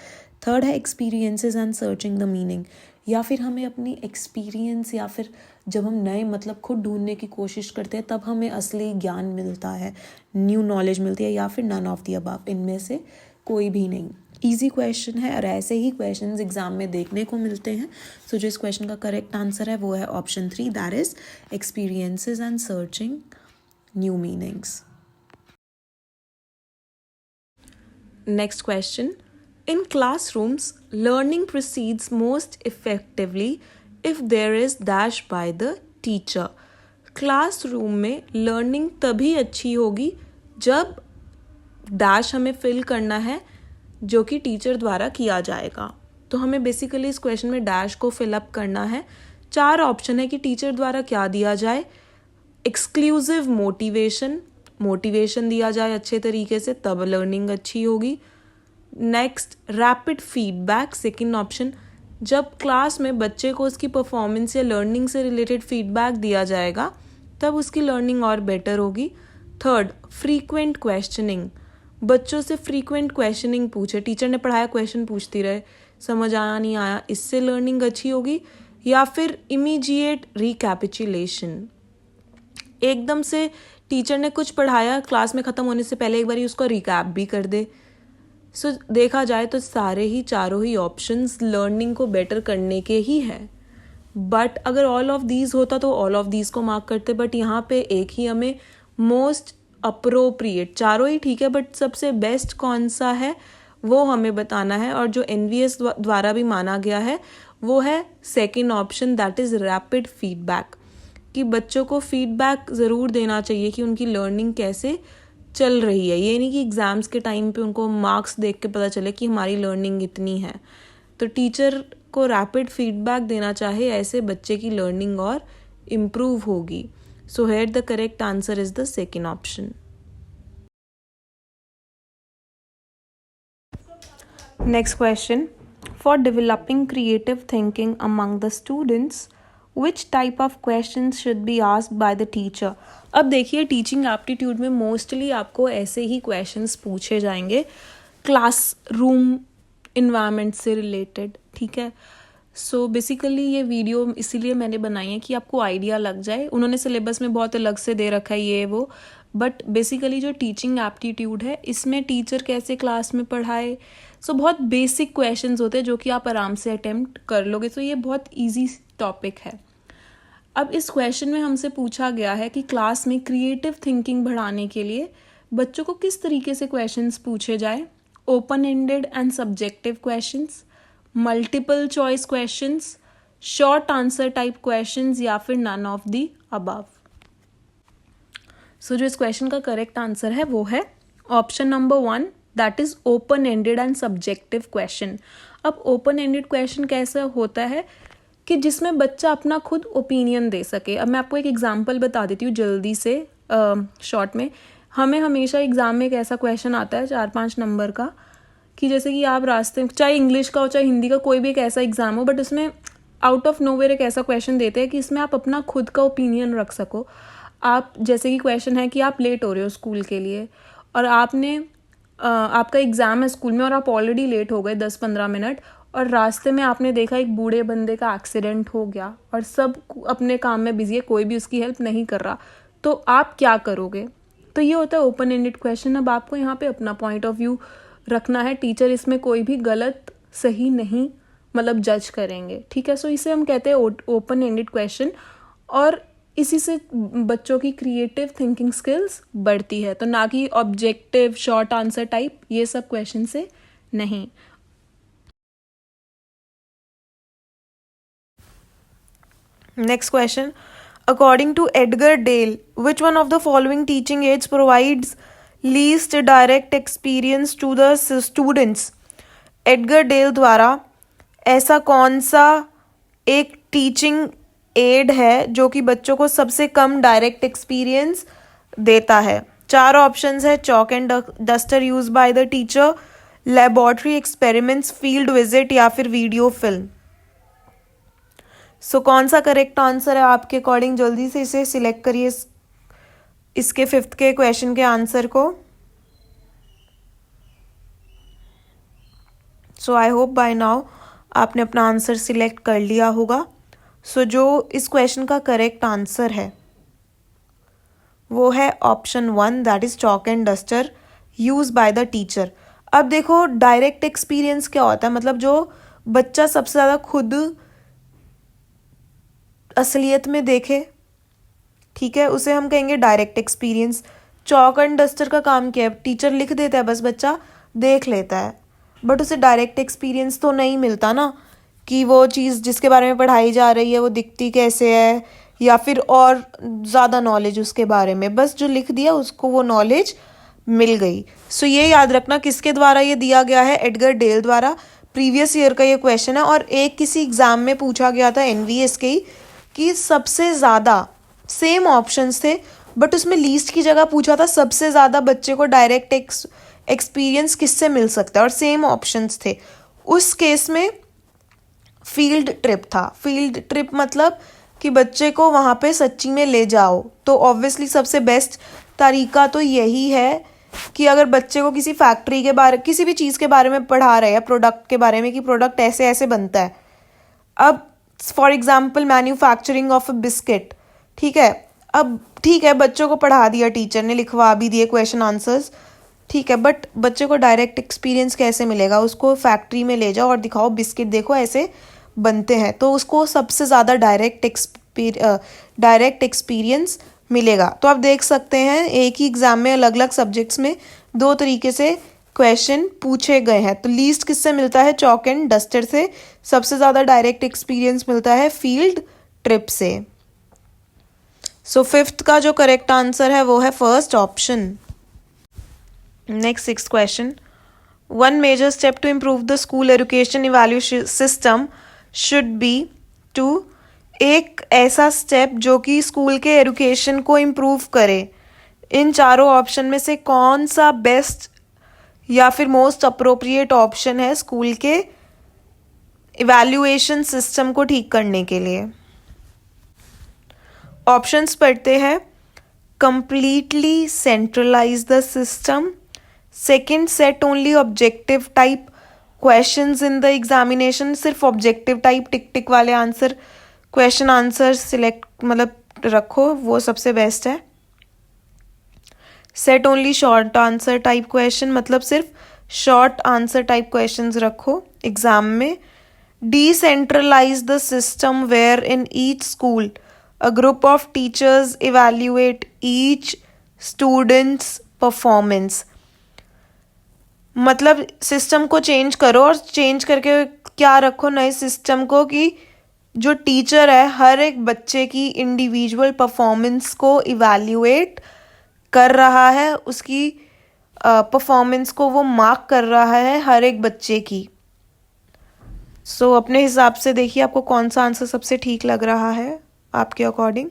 थर्ड है experiences and searching the meaning, या फिर हमें अपनी एक्सपीरियंस या फिर जब हम नए मतलब खुद ढूंढने की कोशिश करते हैं तब हमें असली ज्ञान मिलता है, न्यू नॉलेज मिलती है, या फिर नन ऑफ दी अबव, इनमें से कोई भी नहीं। इजी क्वेश्चन है और ऐसे ही क्वेश्चंस एग्जाम में देखने को मिलते हैं। सो जो इस क्वेश्चन का करेक्ट आंसर है वो है option 3, that is experiences and searching new meanings. Next question, in classrooms, learning proceeds most effectively if there is dash by the teacher. Classroom में लर्निंग तभी अच्छी होगी जब डैश हमें फिल करना है जो कि टीचर द्वारा किया जाएगा। तो हमें बेसिकली इस क्वेश्चन में डैश को फिलअप करना है। 4 ऑप्शन है कि टीचर द्वारा क्या दिया जाए। एक्सक्लूसिव मोटिवेशन दिया जाए अच्छे तरीके से, तब लर्निंग अच्छी होगी। Next, rapid feedback, second option, जब क्लास में बच्चे को उसकी परफॉर्मेंस या लर्निंग से रिलेटेड फीडबैक दिया जाएगा तब उसकी लर्निंग और बेटर होगी। थर्ड, फ्रीक्वेंट क्वेश्चनिंग, बच्चों से फ्रीक्वेंट क्वेश्चनिंग पूछे, टीचर ने पढ़ाया क्वेश्चन पूछती रहे, समझ आया नहीं आया, इससे लर्निंग अच्छी होगी। या फिर इमीडिएट रिकैपिचुलेशन, एकदम से टीचर ने कुछ पढ़ाया, क्लास में ख़त्म होने से पहले एक बार उसको रिकैप भी कर दे। सो देखा जाए तो सारे ही चारों ही ऑप्शंस लर्निंग को बेटर करने के ही हैं। बट अगर ऑल ऑफ दीज होता तो ऑल ऑफ दीज को मार्क करते, बट यहाँ पे एक ही हमें मोस्ट अप्रोप्रिएट, चारों ही ठीक है बट सबसे बेस्ट कौन सा है वो हमें बताना है। और जो एनवीएस द्वारा भी माना गया है वो है second option, that is rapid feedback, कि बच्चों को फीडबैक ज़रूर देना चाहिए कि उनकी लर्निंग कैसे चल रही है। ये नहीं कि एग्ज़ाम्स के टाइम पे उनको मार्क्स देख के पता चले कि हमारी लर्निंग इतनी है। तो टीचर को रैपिड फीडबैक देना चाहे, ऐसे बच्चे की लर्निंग और इम्प्रूव होगी। So here the correct answer is the second option. Next question, for developing creative thinking among the students which type of question should be asked by the teacher. अब देखिए, टीचिंग एप्टीट्यूड में मोस्टली आपको ऐसे ही क्वेश्चंस पूछे जाएंगे क्लासरूम इन्वायरमेंट से रिलेटेड, ठीक है। सो बेसिकली ये वीडियो इसीलिए मैंने बनाई है कि आपको आइडिया लग जाए। उन्होंने सिलेबस में बहुत अलग से दे रखा है ये वो, बट बेसिकली जो टीचिंग एप्टीट्यूड है इसमें टीचर कैसे क्लास में पढ़ाए, सो बहुत बेसिक क्वेश्चंस होते हैं जो कि आप आराम से अटेम्प्ट कर लोगे। सो ये बहुत ईजी टॉपिक है। अब इस क्वेश्चन में हमसे पूछा गया है कि क्लास में क्रिएटिव थिंकिंग बढ़ाने के लिए बच्चों को किस तरीके से क्वेश्चंस पूछे जाए। Open ended and subjective questions, multiple choice questions, short answer type questions, या फिर नन ऑफ दी अबव। सो जो इस क्वेश्चन का करेक्ट आंसर है वो है option number 1, that is open ended and subjective question. अब ओपन एंडेड क्वेश्चन कैसा होता है कि जिसमें बच्चा अपना खुद ओपिनियन दे सके। अब मैं आपको एक एग्जांपल बता देती हूँ जल्दी से शॉर्ट में। हमें हमेशा एग्ज़ाम में एक ऐसा क्वेश्चन आता है 4-5 नंबर का, कि जैसे कि आप रास्ते, चाहे इंग्लिश का हो चाहे हिंदी का, कोई भी एक ऐसा एग्ज़ाम हो, बट उसमें आउट ऑफ नोवेयर एक ऐसा क्वेश्चन देते हैं कि इसमें आप अपना खुद का ओपिनियन रख सको। आप जैसे कि क्वेश्चन है कि आप लेट हो रहे हो स्कूल के लिए और आपका एग्ज़ाम है स्कूल में और आप ऑलरेडी लेट हो गए 10-15 मिनट, और रास्ते में आपने देखा एक बूढ़े बंदे का एक्सीडेंट हो गया और सब अपने काम में बिजी है, कोई भी उसकी हेल्प नहीं कर रहा, तो आप क्या करोगे। तो ये होता है ओपन एंडेड क्वेश्चन। अब आपको यहाँ पे अपना पॉइंट ऑफ व्यू रखना है, टीचर इसमें कोई भी गलत सही नहीं मतलब जज करेंगे, ठीक है। सो इसे हम कहते हैं ओपन एंडेड क्वेश्चन, और इसी से बच्चों की क्रिएटिव थिंकिंग स्किल्स बढ़ती है, तो ना कि ऑब्जेक्टिव शॉर्ट आंसर टाइप ये सब क्वेश्चन से नहीं। Next question. According to Edgar Dale, which one of the following teaching aids provides least direct experience to the students? Edgar Dale द्वारा ऐसा कौन सा एक टीचिंग एड है जो कि बच्चों को सबसे कम डायरेक्ट एक्सपीरियंस देता है। 4 ऑप्शंस है, chalk and duster use by the teacher, laboratory experiments, field visit, या फिर वीडियो फिल्म। सो कौन सा करेक्ट आंसर है आपके अकॉर्डिंग, जल्दी से इसे सिलेक्ट करिए इसके 5th के क्वेश्चन के आंसर को। सो आई होप बाय नाउ आपने अपना आंसर सिलेक्ट कर लिया होगा। सो जो इस क्वेश्चन का करेक्ट आंसर है वो है option 1, that is chalk and duster use by the teacher. अब देखो डायरेक्ट एक्सपीरियंस क्या होता है, मतलब जो बच्चा सबसे ज़्यादा खुद असलियत में देखे, ठीक है, उसे हम कहेंगे direct experience. Chalk and duster का काम क्या है, टीचर लिख देता है, बस बच्चा देख लेता है, बट उसे डायरेक्ट एक्सपीरियंस तो नहीं मिलता ना कि वो चीज़ जिसके बारे में पढ़ाई जा रही है वो दिखती कैसे है, या फिर और ज़्यादा नॉलेज उसके बारे में, बस जो लिख दिया उसको वो नॉलेज मिल गई। सो ये याद रखना किसके द्वारा ये दिया गया है, एडगर डेल द्वारा। प्रीवियस ईयर का ये क्वेश्चन है और एक किसी एग्जाम में पूछा गया था एनवीएस के ही, कि सबसे ज़्यादा सेम ऑप्शंस थे बट उसमें लीस्ट की जगह पूछा था सबसे ज़्यादा बच्चे को डायरेक्ट एक्सपीरियंस किससे मिल सकता है, और सेम ऑप्शंस थे। उस केस में फील्ड ट्रिप था। फील्ड ट्रिप मतलब कि बच्चे को वहाँ पे सच्ची में ले जाओ, तो ऑब्वियसली सबसे बेस्ट तरीका तो यही है कि अगर बच्चे को किसी फैक्ट्री के बारे, किसी भी चीज़ के बारे में पढ़ा रहे हैं, प्रोडक्ट के बारे में कि प्रोडक्ट ऐसे ऐसे बनता है। अब for example manufacturing of a biscuit, ठीक है, अब ठीक है बच्चों को पढ़ा दिया टीचर ने, लिखवा भी दिए क्वेश्चन आंसर्स, ठीक है, बट बच्चे को डायरेक्ट एक्सपीरियंस कैसे मिलेगा, उसको फैक्ट्री में ले जाओ और दिखाओ बिस्किट देखो ऐसे बनते हैं, तो उसको सबसे ज़्यादा डायरेक्ट एक्सपीरियंस मिलेगा। तो आप देख सकते हैं एक ही एग्जाम में अलग अलग सब्जेक्ट्स में दो तरीके से क्वेश्चन पूछे गए हैं। तो लीस्ट किससे मिलता है, चॉक एंड डस्टर से। सबसे ज़्यादा डायरेक्ट एक्सपीरियंस मिलता है फील्ड ट्रिप से। सो फिफ्थ का जो करेक्ट आंसर है वो है first option. Next sixth question, one major step to improve the school education evaluation system should be to, एक ऐसा स्टेप जो कि स्कूल के एजुकेशन को इम्प्रूव करे। इन चारों ऑप्शन में से कौन सा बेस्ट या फिर मोस्ट अप्रोप्रिएट ऑप्शन है स्कूल के इवैल्यूएशन सिस्टम को ठीक करने के लिए? ऑप्शंस पढ़ते हैं। Completely centralize the system, second set only objective type questions in the examination, सिर्फ ऑब्जेक्टिव टाइप टिक टिक वाले आंसर क्वेश्चन आंसर सिलेक्ट मतलब रखो, वो सबसे बेस्ट है। Set only short answer type question, मतलब सिर्फ शॉर्ट आंसर टाइप क्वेश्चंस रखो एग्जाम में। Decentralize the system where in each school a group of teachers evaluate each students performance, मतलब सिस्टम को चेंज करो और चेंज करके क्या रखो नए सिस्टम को कि जो टीचर है हर एक बच्चे की इंडिविजुअल परफॉर्मेंस को इवैल्यूएट कर रहा है, उसकी परफॉर्मेंस को वो मार्क कर रहा है हर एक बच्चे की। सो अपने हिसाब से देखिए आपको कौन सा आंसर सबसे ठीक लग रहा है आपके अकॉर्डिंग।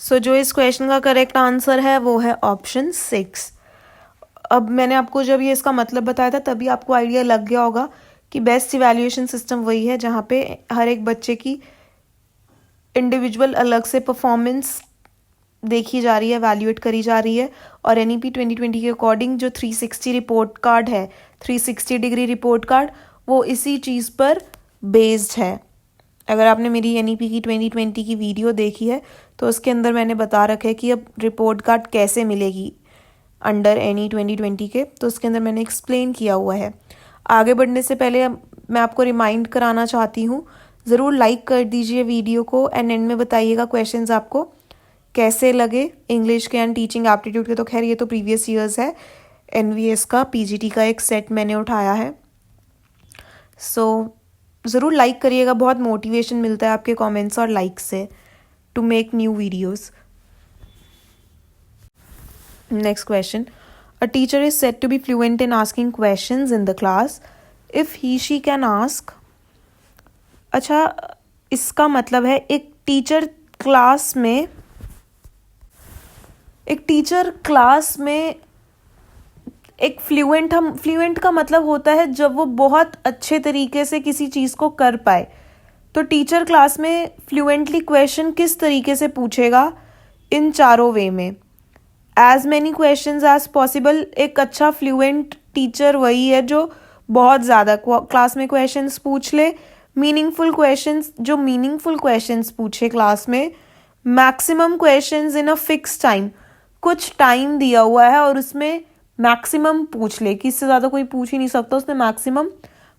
सो जो इस क्वेश्चन का करेक्ट आंसर है वो है ऑप्शन 6। अब मैंने आपको जब ये इसका मतलब बताया था तभी आपको आइडिया लग गया होगा कि बेस्ट इवैल्यूएशन सिस्टम वही है जहाँ पे हर एक बच्चे की इंडिविजुअल अलग से परफॉर्मेंस देखी जा रही है, वैल्यूएट करी जा रही है। और NEP 2020 के अकॉर्डिंग जो 360 रिपोर्ट कार्ड है, 360 डिग्री रिपोर्ट कार्ड, वो इसी चीज़ पर बेस्ड है। अगर आपने मेरी NEP की 2020 की वीडियो देखी है तो उसके अंदर मैंने बता रखा है कि अब रिपोर्ट कार्ड कैसे मिलेगी अंडर NE 2020 के, तो उसके अंदर मैंने एक्सप्लेन किया हुआ है। आगे बढ़ने से पहले मैं आपको रिमाइंड कराना चाहती हूँ, ज़रूर लाइक कर दीजिए वीडियो को एंड एंड में बताइएगा क्वेश्चंस आपको कैसे लगे इंग्लिश के एंड टीचिंग एप्टीट्यूड के। तो खैर ये तो प्रीवियस ईयर्स है, NVS का PGT का एक सेट मैंने उठाया है। सो ज़रूर लाइक करिएगा, बहुत मोटिवेशन मिलता है आपके कमेंट्स और लाइक से to make new videos. Next question. A teacher is said to be fluent in asking questions in the class if he/she can ask. अच्छा, इसका मतलब है एक टीचर क्लास में एक फ्लुएंट का मतलब होता है जब वो बहुत अच्छे तरीके से किसी चीज़ को कर पाए। तो टीचर क्लास में फ्लुएंटली क्वेश्चन किस तरीके से पूछेगा इन चारों वे में? As many questions as possible. एक अच्छा फ्लुएंट टीचर वही है जो बहुत ज़्यादा क्लास में क्वेश्चंस पूछ ले, मीनिंगफुल क्वेश्चंस, जो मीनिंगफुल क्वेश्चंस पूछे क्लास में, maximum questions in a fix time, कुछ टाइम दिया हुआ है और उसमें मैक्सिमम पूछ ले, किससे ज़्यादा कोई पूछ ही नहीं सकता, उसने मैक्सिमम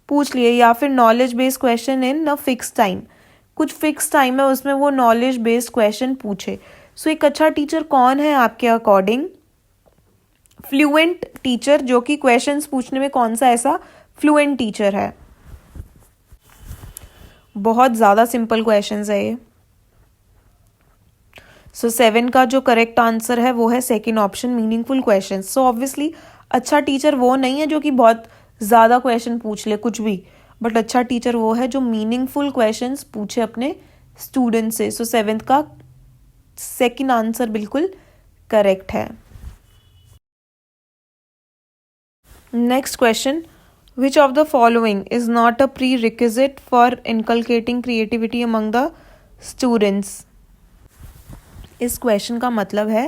पूछ लिए। या फिर knowledge based question in a fix time, कुछ फिक्स टाइम है उसमें वो नॉलेज बेस्ड क्वेश्चन पूछे। सो एक अच्छा टीचर कौन है आपके अकॉर्डिंग? फ्लुएंट टीचर, जो कि क्वेश्चंस पूछने में कौन सा ऐसा फ्लुएंट टीचर है। बहुत ज़्यादा सिंपल क्वेश्चंस है ये। सो 7 का जो करेक्ट आंसर है वो है second option, meaningful question. So obviously अच्छा टीचर वो नहीं है जो कि बहुत ज़्यादा क्वेश्चन पूछ ले कुछ भी, बट अच्छा टीचर वो है जो मीनिंगफुल क्वेश्चंस पूछे अपने स्टूडेंट से। सो 7 का सेकंड आंसर बिल्कुल करेक्ट है। Next question, which of the following is not a pre requisite for inculcating creativity among the students? इस क्वेश्चन का मतलब है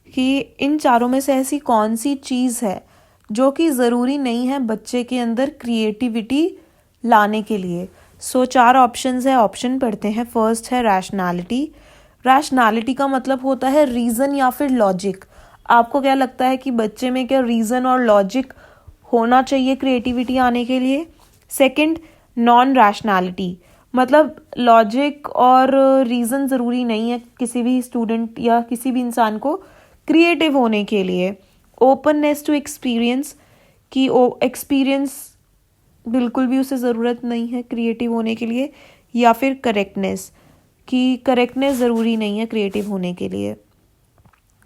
कि इन चारों में से ऐसी कौन सी चीज़ है जो कि ज़रूरी नहीं है बच्चे के अंदर क्रिएटिविटी लाने के लिए। सो 4 ऑप्शंस है, ऑप्शन पढ़ते हैं। फर्स्ट है रैशनैलिटी। रैशनैलिटी का मतलब होता है रीज़न या फिर लॉजिक। आपको क्या लगता है कि बच्चे में क्या रीज़न और लॉजिक होना चाहिए क्रिएटिविटी आने के लिए? सेकंड, नॉन रैशनैलिटी, मतलब लॉजिक और रीज़न ज़रूरी नहीं है किसी भी स्टूडेंट या किसी भी इंसान को क्रिएटिव होने के लिए। ओपननेस टू एक्सपीरियंस, कि एक्सपीरियंस बिल्कुल भी उसे ज़रूरत नहीं है क्रिएटिव होने के लिए। या फिर करेक्टनेस, कि करेक्टनेस ज़रूरी नहीं है क्रिएटिव होने के लिए।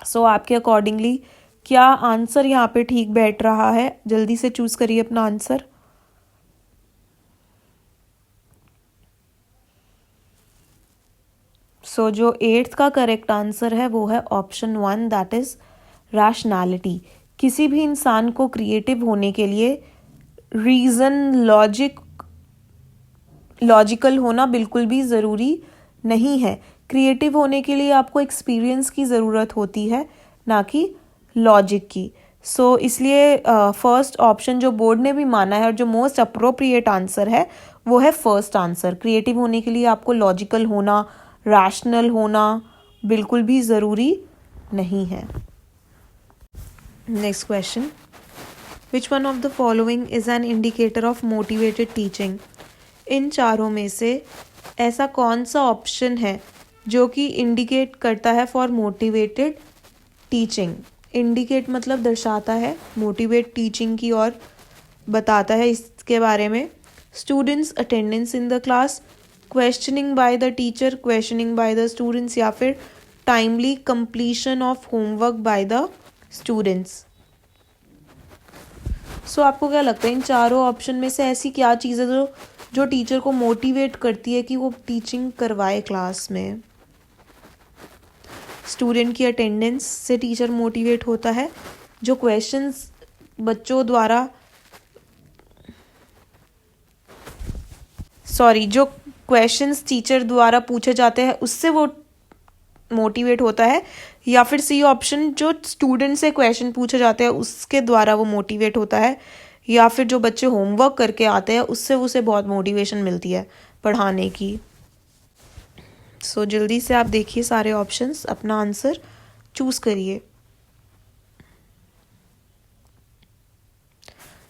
सो आपके अकॉर्डिंगली क्या आंसर यहाँ पे ठीक बैठ रहा है? जल्दी से चूज़ करिए अपना आंसर। सो जो 8th का करेक्ट आंसर है वो है ऑप्शन 1, दैट इज रैशनैलिटी। किसी भी इंसान को क्रिएटिव होने के लिए रीज़न, लॉजिकल होना बिल्कुल भी ज़रूरी नहीं है। क्रिएटिव होने के लिए आपको एक्सपीरियंस की ज़रूरत होती है, ना कि लॉजिक की। सो इसलिए फर्स्ट ऑप्शन जो बोर्ड ने भी माना है और जो मोस्ट अप्रोप्रिएट आंसर है वो है फर्स्ट आंसर। क्रिएटिव होने के लिए आपको लॉजिकल होना, रैशनल होना बिल्कुल भी ज़रूरी नहीं है। Next question, which one of the following is an indicator of motivated teaching? इन चारों में से ऐसा कौन सा ऑप्शन है जो कि इंडिकेट करता है फॉर मोटिवेटेड टीचिंग? इंडिकेट मतलब दर्शाता है, मोटिवेट टीचिंग की ओर बताता है इसके बारे में। Students attendance in the class, questioning by the teacher, questioning by the students, या फिर timely completion of homework by the students. So आपको क्या लगता है इन चारों ऑप्शन में से ऐसी क्या चीज़ है जो टीचर को मोटिवेट करती है कि वो टीचिंग करवाए क्लास में? स्टूडेंट की अटेंडेंस से टीचर मोटिवेट होता है, जो क्वेश्चंस बच्चों द्वारा जो क्वेश्चंस टीचर द्वारा पूछे जाते हैं उससे वो मोटिवेट होता है, या फिर सी ऑप्शन जो स्टूडेंट से क्वेश्चन पूछे जाते हैं उसके द्वारा वो मोटिवेट होता है, या फिर जो बच्चे होमवर्क करके आते हैं उससे उसे बहुत मोटिवेशन मिलती है पढ़ाने की। सो जल्दी से आप देखिए सारे ऑप्शंस, अपना आंसर चूज करिए।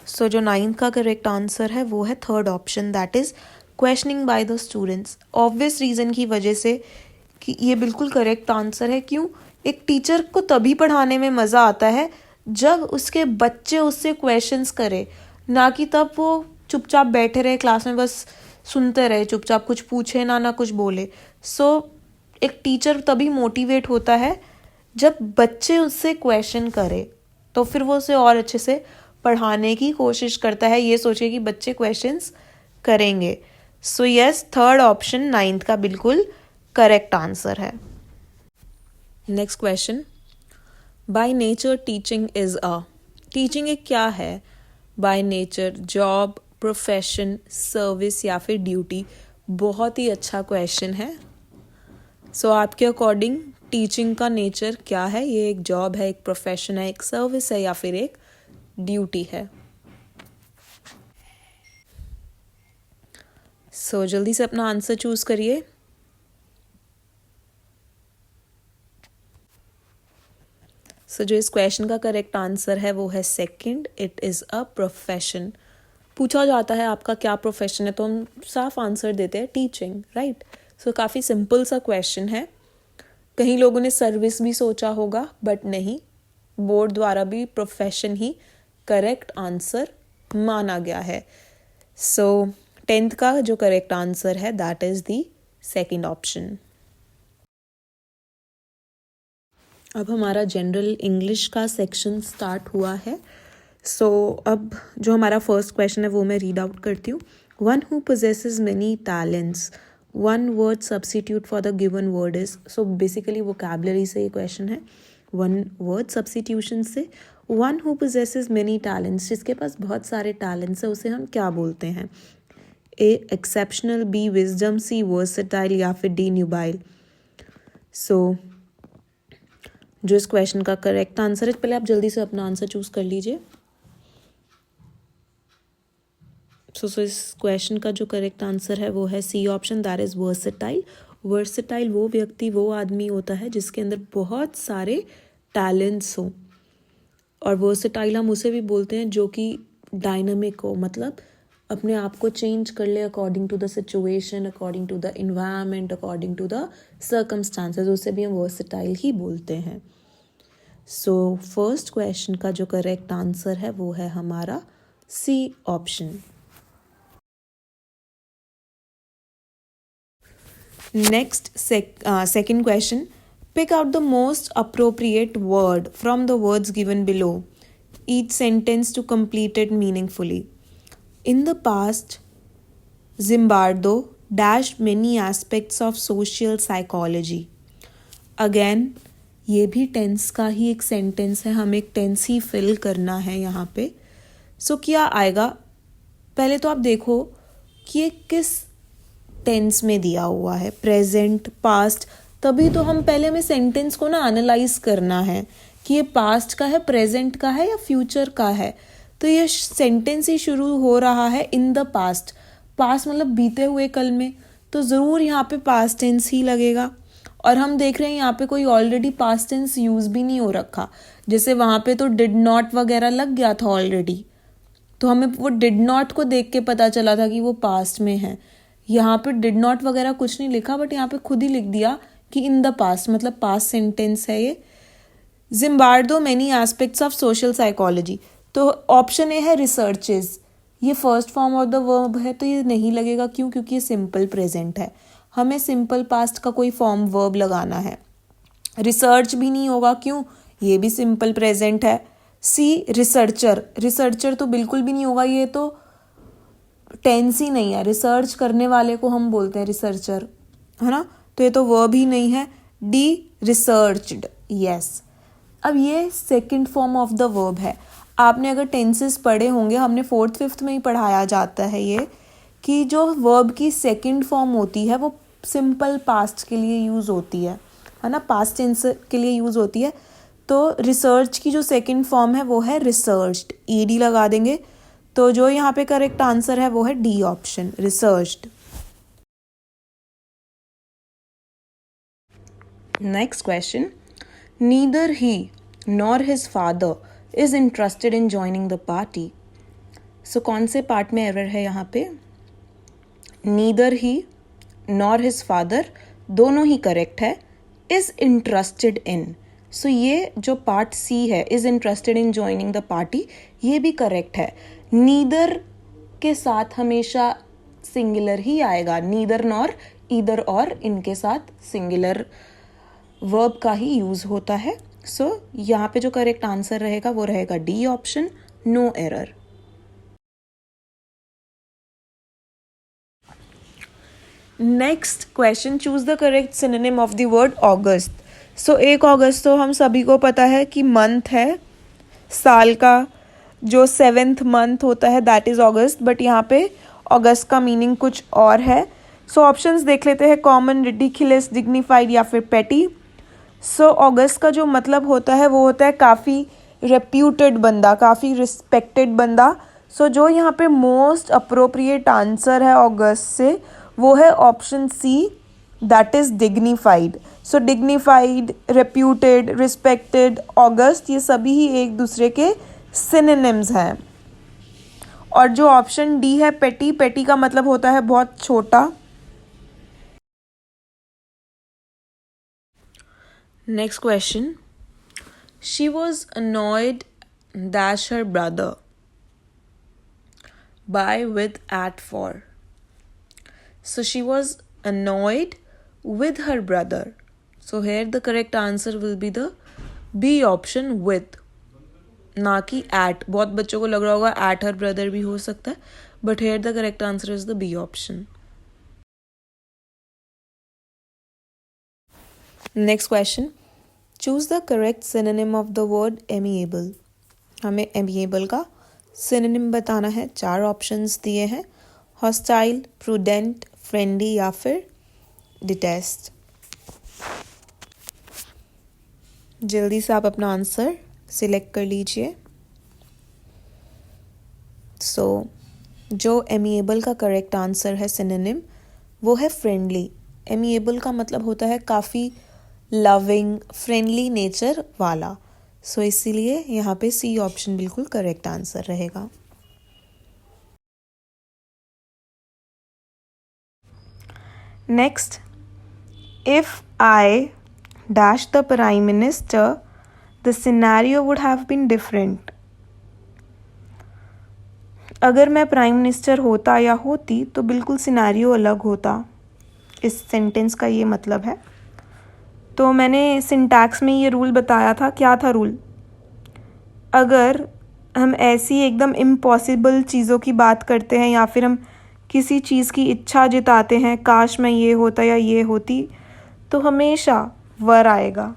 सो जो 9th का करेक्ट आंसर है वो है third option, that is questioning by the students. Obvious reason की वजह से कि ये बिल्कुल करेक्ट आंसर है। क्यों? एक टीचर को तभी पढ़ाने में मज़ा आता है जब उसके बच्चे उससे क्वेश्चंस करे, ना कि तब वो चुपचाप बैठे रहे क्लास में बस सुनते रहे चुपचाप, कुछ पूछे ना कुछ बोले। सो एक टीचर तभी मोटिवेट होता है जब बच्चे उससे क्वेश्चन करे, तो फिर वो उसे और अच्छे से पढ़ाने की कोशिश करता है, ये सोचे कि बच्चे क्वेश्चंस करेंगे। So yes, third option 9th का बिल्कुल करेक्ट आंसर है। Next question, by nature teaching is a. Teaching एक क्या है? By nature job, profession, service या फिर ड्यूटी? बहुत ही अच्छा क्वेश्चन है। सो आपके अकॉर्डिंग टीचिंग का नेचर क्या है, ये एक जॉब है, एक प्रोफेशन है, एक सर्विस है या फिर एक ड्यूटी है। सो जल्दी से अपना आंसर चूज करिए। सो जो इस क्वेश्चन का करेक्ट आंसर है वो है second, it is a profession. पूछा जाता है आपका क्या प्रोफेशन है तो हम साफ आंसर देते हैं टीचिंग, राइट। सो काफ़ी सिंपल सा क्वेश्चन है। कहीं लोगों ने सर्विस भी सोचा होगा बट नहीं, बोर्ड द्वारा भी प्रोफेशन ही करेक्ट आंसर माना गया है। सो 10th का जो करेक्ट आंसर है that is the second option. अब हमारा जनरल इंग्लिश का सेक्शन स्टार्ट हुआ है। सो अब जो हमारा फर्स्ट क्वेश्चन है वो मैं रीड आउट करती हूँ। One who possesses many talents, one word substitute for the given word is. So basically vocabulary से ये क्वेश्चन है, वन वर्ड सब्सिट्यूशन से। One who possesses many talents, जिसके पास बहुत सारे टैलेंट्स है उसे हम क्या बोलते हैं? ए एक्सेप्शनल, बी विजडम, सी वर्सेटाइल या फिर डी न्यूबाइल। सो जो इस क्वेश्चन का करेक्ट आंसर है, पहले आप जल्दी से अपना आंसर चूज कर लीजिए। सो इस क्वेश्चन का जो करेक्ट आंसर है वो है C option, that is versatile. Versatile वो व्यक्ति, वो आदमी होता है जिसके अंदर बहुत सारे टैलेंट्स हो। और वर्सेटाइल हम उसे भी बोलते हैं जो कि डायनामिक हो, मतलब अपने आप को चेंज कर ले according to the situation, according to the environment, according to the circumstances, उसे भी हम वर्सेटाइल ही बोलते हैं। सो फर्स्ट क्वेश्चन का जो करेक्ट आंसर है वो है हमारा C option. Next second question, pick out the most appropriate word from the words given below each sentence to complete it meaningfully. In the past, Zimbardo dashed many aspects of social psychology. Again, ये भी टेंस का ही एक सेंटेंस है, हमें एक टेंस ही फिल करना है यहाँ पे। सो क्या आएगा, पहले तो आप देखो कि ये किस टेंस में दिया हुआ है, प्रेजेंट, पास्ट। तभी तो हम पहले हमें सेंटेंस को ना एनालाइज करना है कि ये पास्ट का है, प्रेजेंट का है या फ्यूचर का है। तो ये सेंटेंस ही शुरू हो रहा है इन द पास्ट, पास्ट मतलब बीते हुए कल में, तो ज़रूर यहाँ पे पास्ट टेंस ही लगेगा। और हम देख रहे हैं यहाँ पे कोई ऑलरेडी पास्ट टेंस यूज़ भी नहीं हो रखा, जैसे वहाँ पे तो डिड नॉट वगैरह लग गया था ऑलरेडी, तो हमें वो डिड नॉट को देख के पता चला था कि वो पास्ट में है। यहाँ पे डिड नॉट वगैरह कुछ नहीं लिखा, बट यहाँ पे खुद ही लिख दिया कि इन द पास्ट, मतलब पास्ट सेंटेंस है ये। Zimbardo many aspects of social psychology, तो ऑप्शन ए है रिसर्चेस, ये first form of the verb है तो ये नहीं लगेगा। क्यों? क्योंकि ये सिंपल प्रेजेंट है, हमें सिंपल पास्ट का कोई फॉर्म वर्ब लगाना है। रिसर्च भी नहीं होगा, क्यों? ये भी सिंपल प्रेजेंट है। सी रिसर्चर, रिसर्चर तो बिल्कुल भी नहीं होगा, ये तो टेंस ही नहीं है, रिसर्च करने वाले को हम बोलते हैं रिसर्चर, है ना, तो ये तो वर्ब ही नहीं है। D researched, yes. अब ये second form of the verb है। आपने अगर टेंसेस पढ़े होंगे, हमने 4th 5th में ही पढ़ाया जाता है ये, कि जो वर्ब की सेकंड फॉर्म होती है वो सिंपल पास्ट के लिए यूज़ होती है ना, पास्ट टेंस के लिए यूज़ होती है। तो रिसर्च की जो सेकंड फॉर्म है वो है रिसर्च्ड, ईडी लगा देंगे। तो जो यहाँ पे करेक्ट आंसर है वो है D option, researched. Next question, neither he nor his father is interested in joining the party. So कौन से पार्ट में एरर है यहाँ पे? Neither he nor his father दोनों ही करेक्ट है। इज इंटरेस्टेड इन, सो ये जो पार्ट सी है, is interested in joining the party, ये भी करेक्ट है। नीदर के साथ हमेशा सिंगुलर ही आएगा, नीदर नॉर, ईदर और, इनके साथ सिंगुलर वर्ब का ही यूज होता है। सो यहाँ पे जो करेक्ट आंसर रहेगा वो रहेगा D option, no error. Next question, choose the correct synonym of the word august. So 1 अगस्त तो हम सभी को पता है कि मंथ है, साल का जो 7th मंथ होता है दैट इज अगस्त, बट यहाँ पे अगस्त का मीनिंग कुछ और है। सो ऑप्शंस देख लेते हैं, कॉमन, रिडिकुलस, डिग्निफाइड या फिर पेटी। सो ऑगस्ट का जो मतलब होता है वो होता है काफ़ी रेप्यूटेड बंदा, काफ़ी रिस्पेक्टेड बंदा। सो जो यहाँ पे मोस्ट अप्रोप्रिएट आंसर है ऑगस्ट से वो है option C, that is dignified. So dignified, reputed, respected, August, ये सभी ही एक दूसरे के सिनोनिम्स हैं। और जो ऑप्शन डी है पेटी, पेटी का मतलब होता है बहुत छोटा। Next question, she was annoyed dash her brother by with at for. So she was annoyed with her brother. So here the correct answer will be the B option, with, ना कि at। बहुत बच्चों को लग रहा होगा at her brother भी हो सकता है, but here the correct answer is the B option. Next question, choose the correct synonym of the word amiable. हमें एमिएबल का सिनोनिम बताना है। 4 ऑप्शंस दिए हैं, हॉस्टाइल, प्रूडेंट, फ्रेंडली या फिर डिटेस्ट। जल्दी से आप अपना आंसर सिलेक्ट कर लीजिए। सो जो एमिएबल का करेक्ट आंसर है सिनोनिम वो है फ्रेंडली। एमिएबल का मतलब होता है काफ़ी लविंग, फ्रेंडली नेचर वाला। सो इसीलिए यहाँ पे सी ऑप्शन बिल्कुल करेक्ट आंसर रहेगा। Next, if I dash the prime minister the scenario would have been different. अगर मैं प्राइम मिनिस्टर होता या होती तो बिल्कुल सिनेरियो अलग होता। इस सेंटेंस का ये मतलब है। तो मैंने सिंटैक्स में ये रूल बताया था। क्या था रूल? अगर हम ऐसी एकदम इम्पॉसिबल चीज़ों की बात करते हैं या फिर हम किसी चीज़ की इच्छा जताते हैं, काश मैं ये होता या ये होती, तो हमेशा वर आएगा।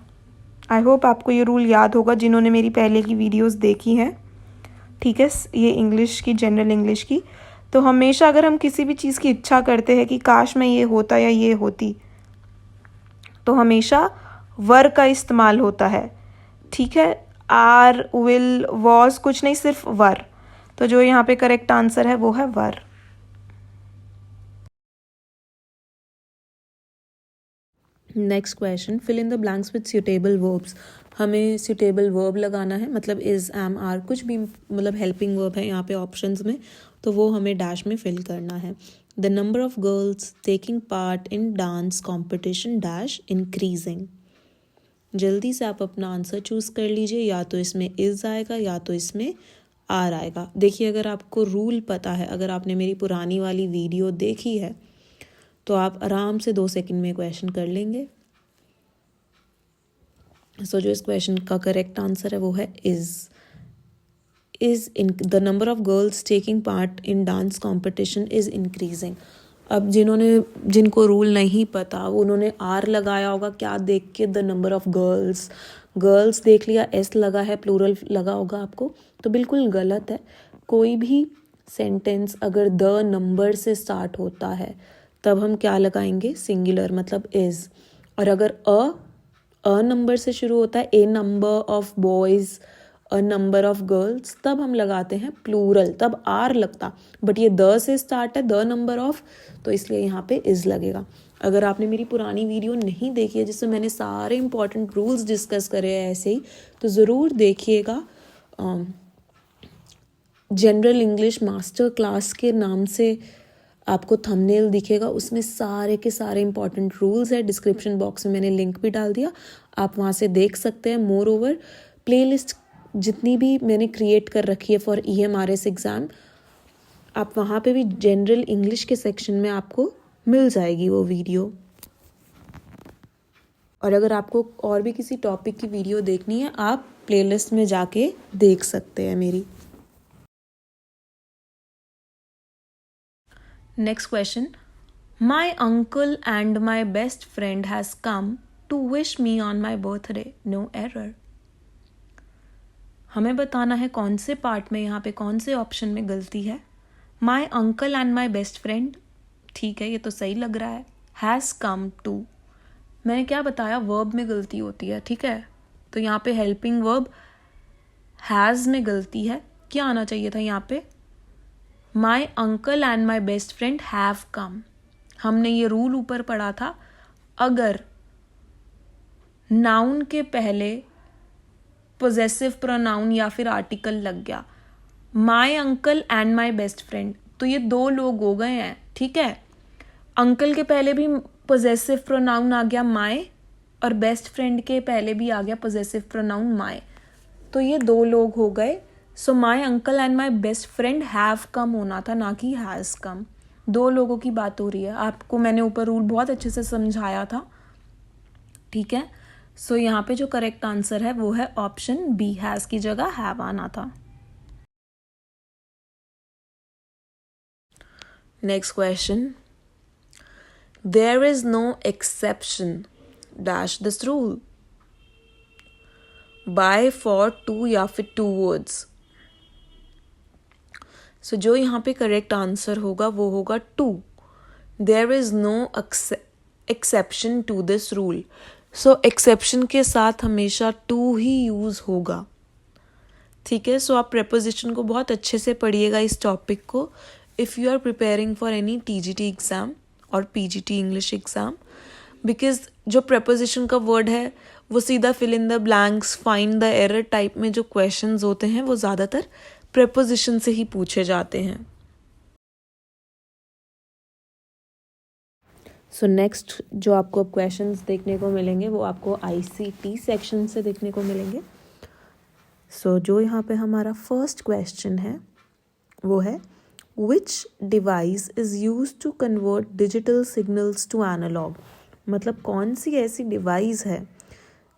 आई होप आपको ये रूल याद होगा जिन्होंने मेरी पहले की वीडियोस देखी हैं। ठीक है, ये इंग्लिश की, जनरल इंग्लिश की। तो हमेशा अगर हम किसी भी चीज़ की इच्छा करते हैं कि काश मैं ये होता या ये होती, तो हमेशा वर का इस्तेमाल होता है। ठीक है, आर, विल, वॉज कुछ नहीं, सिर्फ वर। तो जो यहाँ पे करेक्ट आंसर है वो है were. Next question, fill in the blanks with suitable verbs. हमें सुटेबल वर्ब लगाना है, मतलब इज, एम, आर, कुछ भी मतलब हेल्पिंग वर्ब है यहाँ पे ऑप्शंस में, तो वो हमें डैश में फिल करना है। The number of girls taking part in dance competition dash increasing. जल्दी से आप अपना आंसर चूज़ कर लीजिए, या तो इसमें इज आएगा या तो इसमें आर आएगा। देखिए, अगर आपको रूल पता है, अगर आपने मेरी पुरानी वाली वीडियो देखी है, तो आप आराम से 2 सेकंड में क्वेश्चन कर लेंगे। सो जो इस क्वेश्चन का करेक्ट आंसर है वो है is in the number of girls taking part in dance competition is increasing. अब जिनको रूल नहीं पता उन्होंने आर लगाया होगा, क्या देख के? द नंबर ऑफ गर्ल्स देख लिया, एस लगा है, प्लूरल लगा होगा आपको, तो बिल्कुल गलत है। कोई भी सेंटेंस अगर द नंबर से स्टार्ट होता है तब हम क्या लगाएंगे? सिंगुलर, मतलब इज। और अगर अ नंबर से शुरू होता है, a number of boys, a number of girls, तब हम लगाते हैं प्लूरल, तब आर लगता। बट ये द से स्टार्ट है, द नंबर ऑफ, तो इसलिए यहाँ पे इज लगेगा। अगर आपने मेरी पुरानी वीडियो नहीं देखी है जिसमें मैंने सारे इंपॉर्टेंट रूल्स डिस्कस करे हैं ऐसे ही, तो ज़रूर देखिएगा। जनरल इंग्लिश मास्टर क्लास के नाम से आपको थंबनेल दिखेगा, उसमें सारे के सारे इंपॉर्टेंट रूल्स है। डिस्क्रिप्शन बॉक्स में मैंने लिंक भी डाल दिया, आप वहाँ से देख सकते हैं। मोर ओवर प्लेलिस्ट जितनी भी मैंने क्रिएट कर रखी है फॉर EMRS एग्ज़ाम, आप वहाँ पे भी जनरल इंग्लिश के सेक्शन में आपको मिल जाएगी वो वीडियो। और अगर आपको और भी किसी टॉपिक की वीडियो देखनी है, आप प्लेलिस्ट में जाके देख सकते हैं मेरी। Next question, my uncle and my best friend has come to wish me on my birthday, no error. हमें बताना है कौन से पार्ट में, यहाँ पे कौन से ऑप्शन में गलती है। माई uncle and my best friend, ठीक है, ये तो सही लग रहा है। हैज़ कम टू, मैंने क्या बताया, वर्ब में गलती होती है, ठीक है। तो यहाँ पे हेल्पिंग वर्ब हैज़ में गलती है, क्या आना चाहिए था यहाँ पे, माई uncle and my best friend have कम। हमने ये रूल ऊपर पढ़ा था, अगर नाउन के पहले पोजेसिव प्रोनाउन या फिर आर्टिकल लग गया, माई uncle and my best friend, तो ये दो लोग हो गए हैं, ठीक है। अंकल के पहले भी पोजेसिव प्रोनाउन आ गया माई, और बेस्ट फ्रेंड के पहले भी आ गया पोजेसिव प्रोनाउन माई, तो ये दो लोग हो गए। So my uncle and my best friend have come होना था, ना कि हैज़ कम। दो लोगों की बात हो रही है, आपको मैंने ऊपर रूल बहुत अच्छे से समझाया था, ठीक है। सो यहाँ पे जो करेक्ट आंसर है वो है ऑप्शन बी, हैज़ की जगह हैव आना था। Next question, there is no exception dash this rule, by, for, to या फिर टू वर्ड्स। सो जो यहाँ पे करेक्ट आंसर होगा वो होगा to. There is no exception to this rule. So exception के साथ हमेशा टू ही यूज होगा, ठीक है। सो आप प्रेपोजिशन को बहुत अच्छे से पढ़िएगा इस टॉपिक को, if you are preparing for any TGT exam और पीजीटी इंग्लिश एग्जाम, बिकॉज जो प्रेपोजिशन का वर्ड है वो सीधा fill in the blanks, find the error type में जो क्वेश्चंस होते हैं वो ज़्यादातर प्रेपोजिशन से ही पूछे जाते हैं। सो नेक्स्ट जो आपको क्वेश्चंस देखने को मिलेंगे वो आपको आईसीटी सेक्शन से देखने को मिलेंगे। सो जो यहाँ पे हमारा फर्स्ट क्वेश्चन है वो है, which device is use to convert digital signals to analog. मतलब कौन सी ऐसी डिवाइस है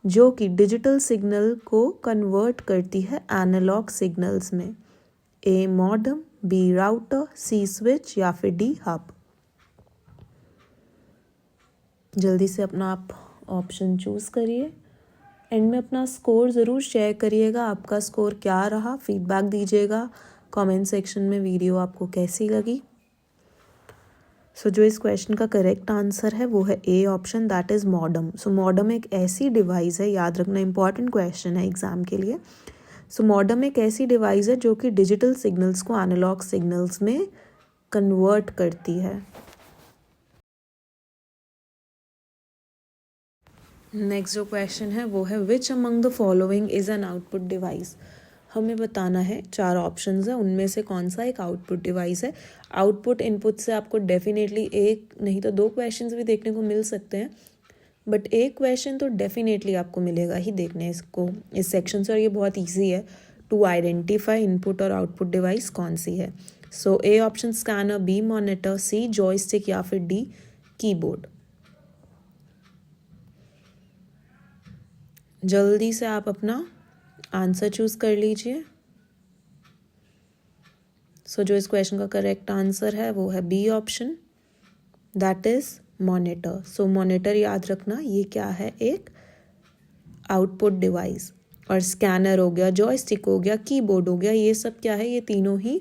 जो कि डिजिटल सिग्नल को कन्वर्ट करती है एनालॉग सिग्नल्स में। A modem, B router, C switch या फिर डी हब। जल्दी से अपना आप ऑप्शन चूज़ करिए। एंड में अपना स्कोर ज़रूर शेयर करिएगा, आपका स्कोर क्या रहा, फीडबैक दीजिएगा कमेंट सेक्शन में, वीडियो आपको कैसी लगी। सो जो इस क्वेश्चन का करेक्ट आंसर है वो है A option, that is modem. So modem एक ऐसी डिवाइस है, याद रखना इंपॉर्टेंट क्वेश्चन है एग्जाम के लिए। सो मॉडेम एक ऐसी डिवाइस है जो कि डिजिटल सिग्नल्स को एनालॉग सिग्नल्स में कन्वर्ट करती है। नेक्स्ट जो क्वेश्चन है वो है, which among the following is an output device. हमें बताना है, चार ऑप्शंस है, उनमें से कौन सा एक आउटपुट डिवाइस है। आउटपुट इनपुट से आपको डेफिनेटली एक नहीं तो दो क्वेश्चंस भी देखने को मिल सकते हैं, बट एक क्वेश्चन तो डेफिनेटली आपको मिलेगा ही देखने इसको इस सेक्शन से, और ये बहुत ईजी है टू आइडेंटिफाई इनपुट और आउटपुट डिवाइस कौन सी है। So A option scanner, B monitor, C joystick या फिर डी कीबोर्ड। जल्दी से आप अपना आंसर चूज कर लीजिए। सो जो इस क्वेश्चन का करेक्ट आंसर है वो है B option, that is monitor. So monitor याद रखना ये क्या है, एक आउटपुट डिवाइस। और स्कैनर हो गया, जॉयस्टिक हो गया, कीबोर्ड हो गया, ये सब क्या है, ये तीनों ही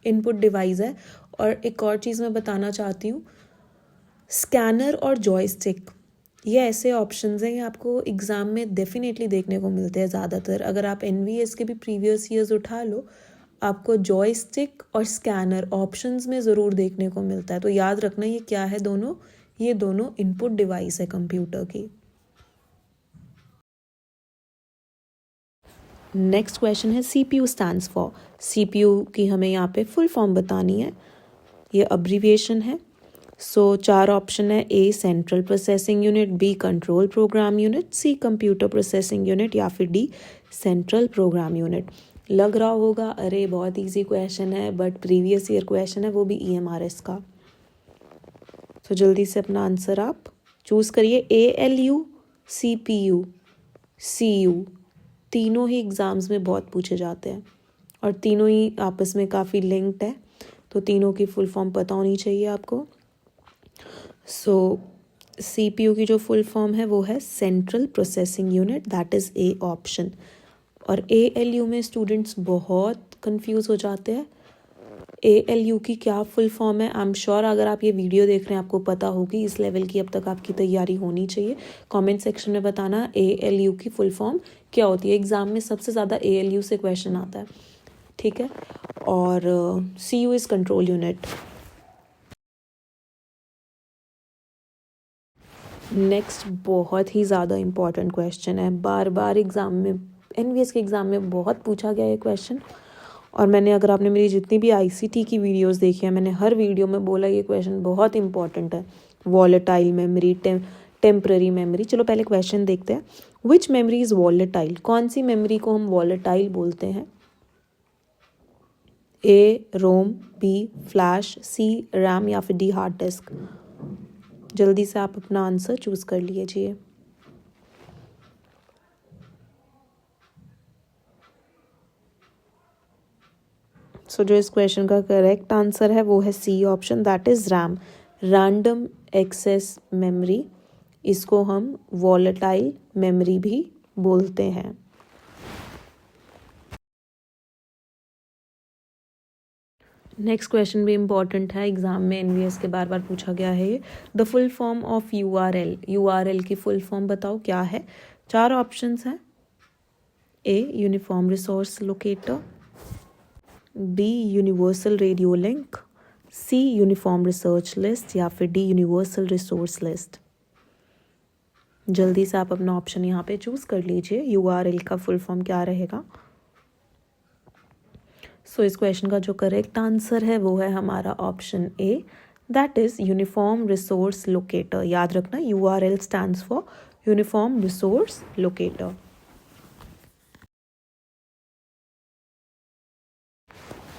इनपुट डिवाइस है। और एक और चीज़ मैं बताना चाहती हूँ, स्कैनर और जॉयस्टिक ये ऐसे ऑप्शंस हैं, ये आपको एग्ज़ाम में डेफिनेटली देखने को मिलते हैं ज़्यादातर। अगर आप एनवीएस के भी प्रीवियस ईयर्स उठा लो, आपको जॉयस्टिक और स्कैनर ऑप्शंस में ज़रूर देखने को मिलता है। तो याद रखना ये क्या है दोनों, ये दोनों इनपुट डिवाइस है कंप्यूटर की। नेक्स्ट क्वेश्चन है, CPU स्टैंड्स फॉर। CPU की हमें यहाँ पे फुल फॉर्म बतानी है, ये अब्रीविएशन है। सो चार ऑप्शन है, A central processing unit, B control program unit, C computer processing unit या फिर डी सेंट्रल प्रोग्राम यूनिट। लग रहा होगा अरे बहुत इजी क्वेश्चन है, बट प्रीवियस ईयर क्वेश्चन है, वो भी EMRS का। तो जल्दी से अपना आंसर आप चूज़ करिए। ALU, CPU, CU तीनों ही एग्ज़ाम्स में बहुत पूछे जाते हैं और तीनों ही आपस में काफ़ी लिंक्ड है, तो तीनों की फुल फॉर्म पता होनी चाहिए आपको। सो CPU की जो फुल फॉर्म है वो है central processing unit, that is A option. और ALU में स्टूडेंट्स बहुत कंफ्यूज हो जाते हैं, ALU की क्या फुल फॉर्म है? आई एम श्योर अगर आप ये वीडियो देख रहे हैं आपको पता होगी, इस लेवल की अब तक आपकी तैयारी होनी चाहिए। कमेंट सेक्शन में बताना ALU की फुल फॉर्म क्या होती है। एग्जाम में सबसे ज़्यादा ALU से क्वेश्चन आता है, ठीक है। और CU is control unit. Next बहुत ही ज़्यादा इम्पॉर्टेंट क्वेश्चन है, बार बार एग्ज़ाम में, NVS के एग्ज़ाम में बहुत पूछा गया ये क्वेश्चन। और मैंने, अगर आपने मेरी जितनी भी ICT की वीडियोस देखी है, मैंने हर वीडियो में बोला ये क्वेश्चन बहुत इंपॉर्टेंट है। Volatile memory, temporary memory. चलो पहले क्वेश्चन देखते हैं। Which memory is volatile? कौन सी मेमोरी को हम वॉलेटाइल बोलते हैं? A ROM, B flash, C RAM या फिर D हार्ड डिस्क? जल्दी से आप अपना आंसर चूज कर लीजिए। सो जो इस क्वेश्चन का करेक्ट आंसर है वो है C option, that is RAM, random access memory. इसको हम वॉलेटाइल मेमोरी भी बोलते हैं। नेक्स्ट क्वेश्चन भी इम्पॉर्टेंट है, एग्जाम में NVS के बार बार पूछा गया है। The full form of URL, URL की फुल फॉर्म बताओ क्या है? 4 ऑप्शंस हैं। A uniform resource locator, B universal radio link, C uniform research list या फिर D यूनिवर्सल रिसोर्स लिस्ट? जल्दी से आप अपना ऑप्शन यहाँ पे चूज कर लीजिए। URL का फुल फॉर्म क्या रहेगा? सो इस क्वेश्चन का जो करेक्ट आंसर है वो है हमारा option A, that is uniform resource locator. याद रखना URL stands for uniform resource locator.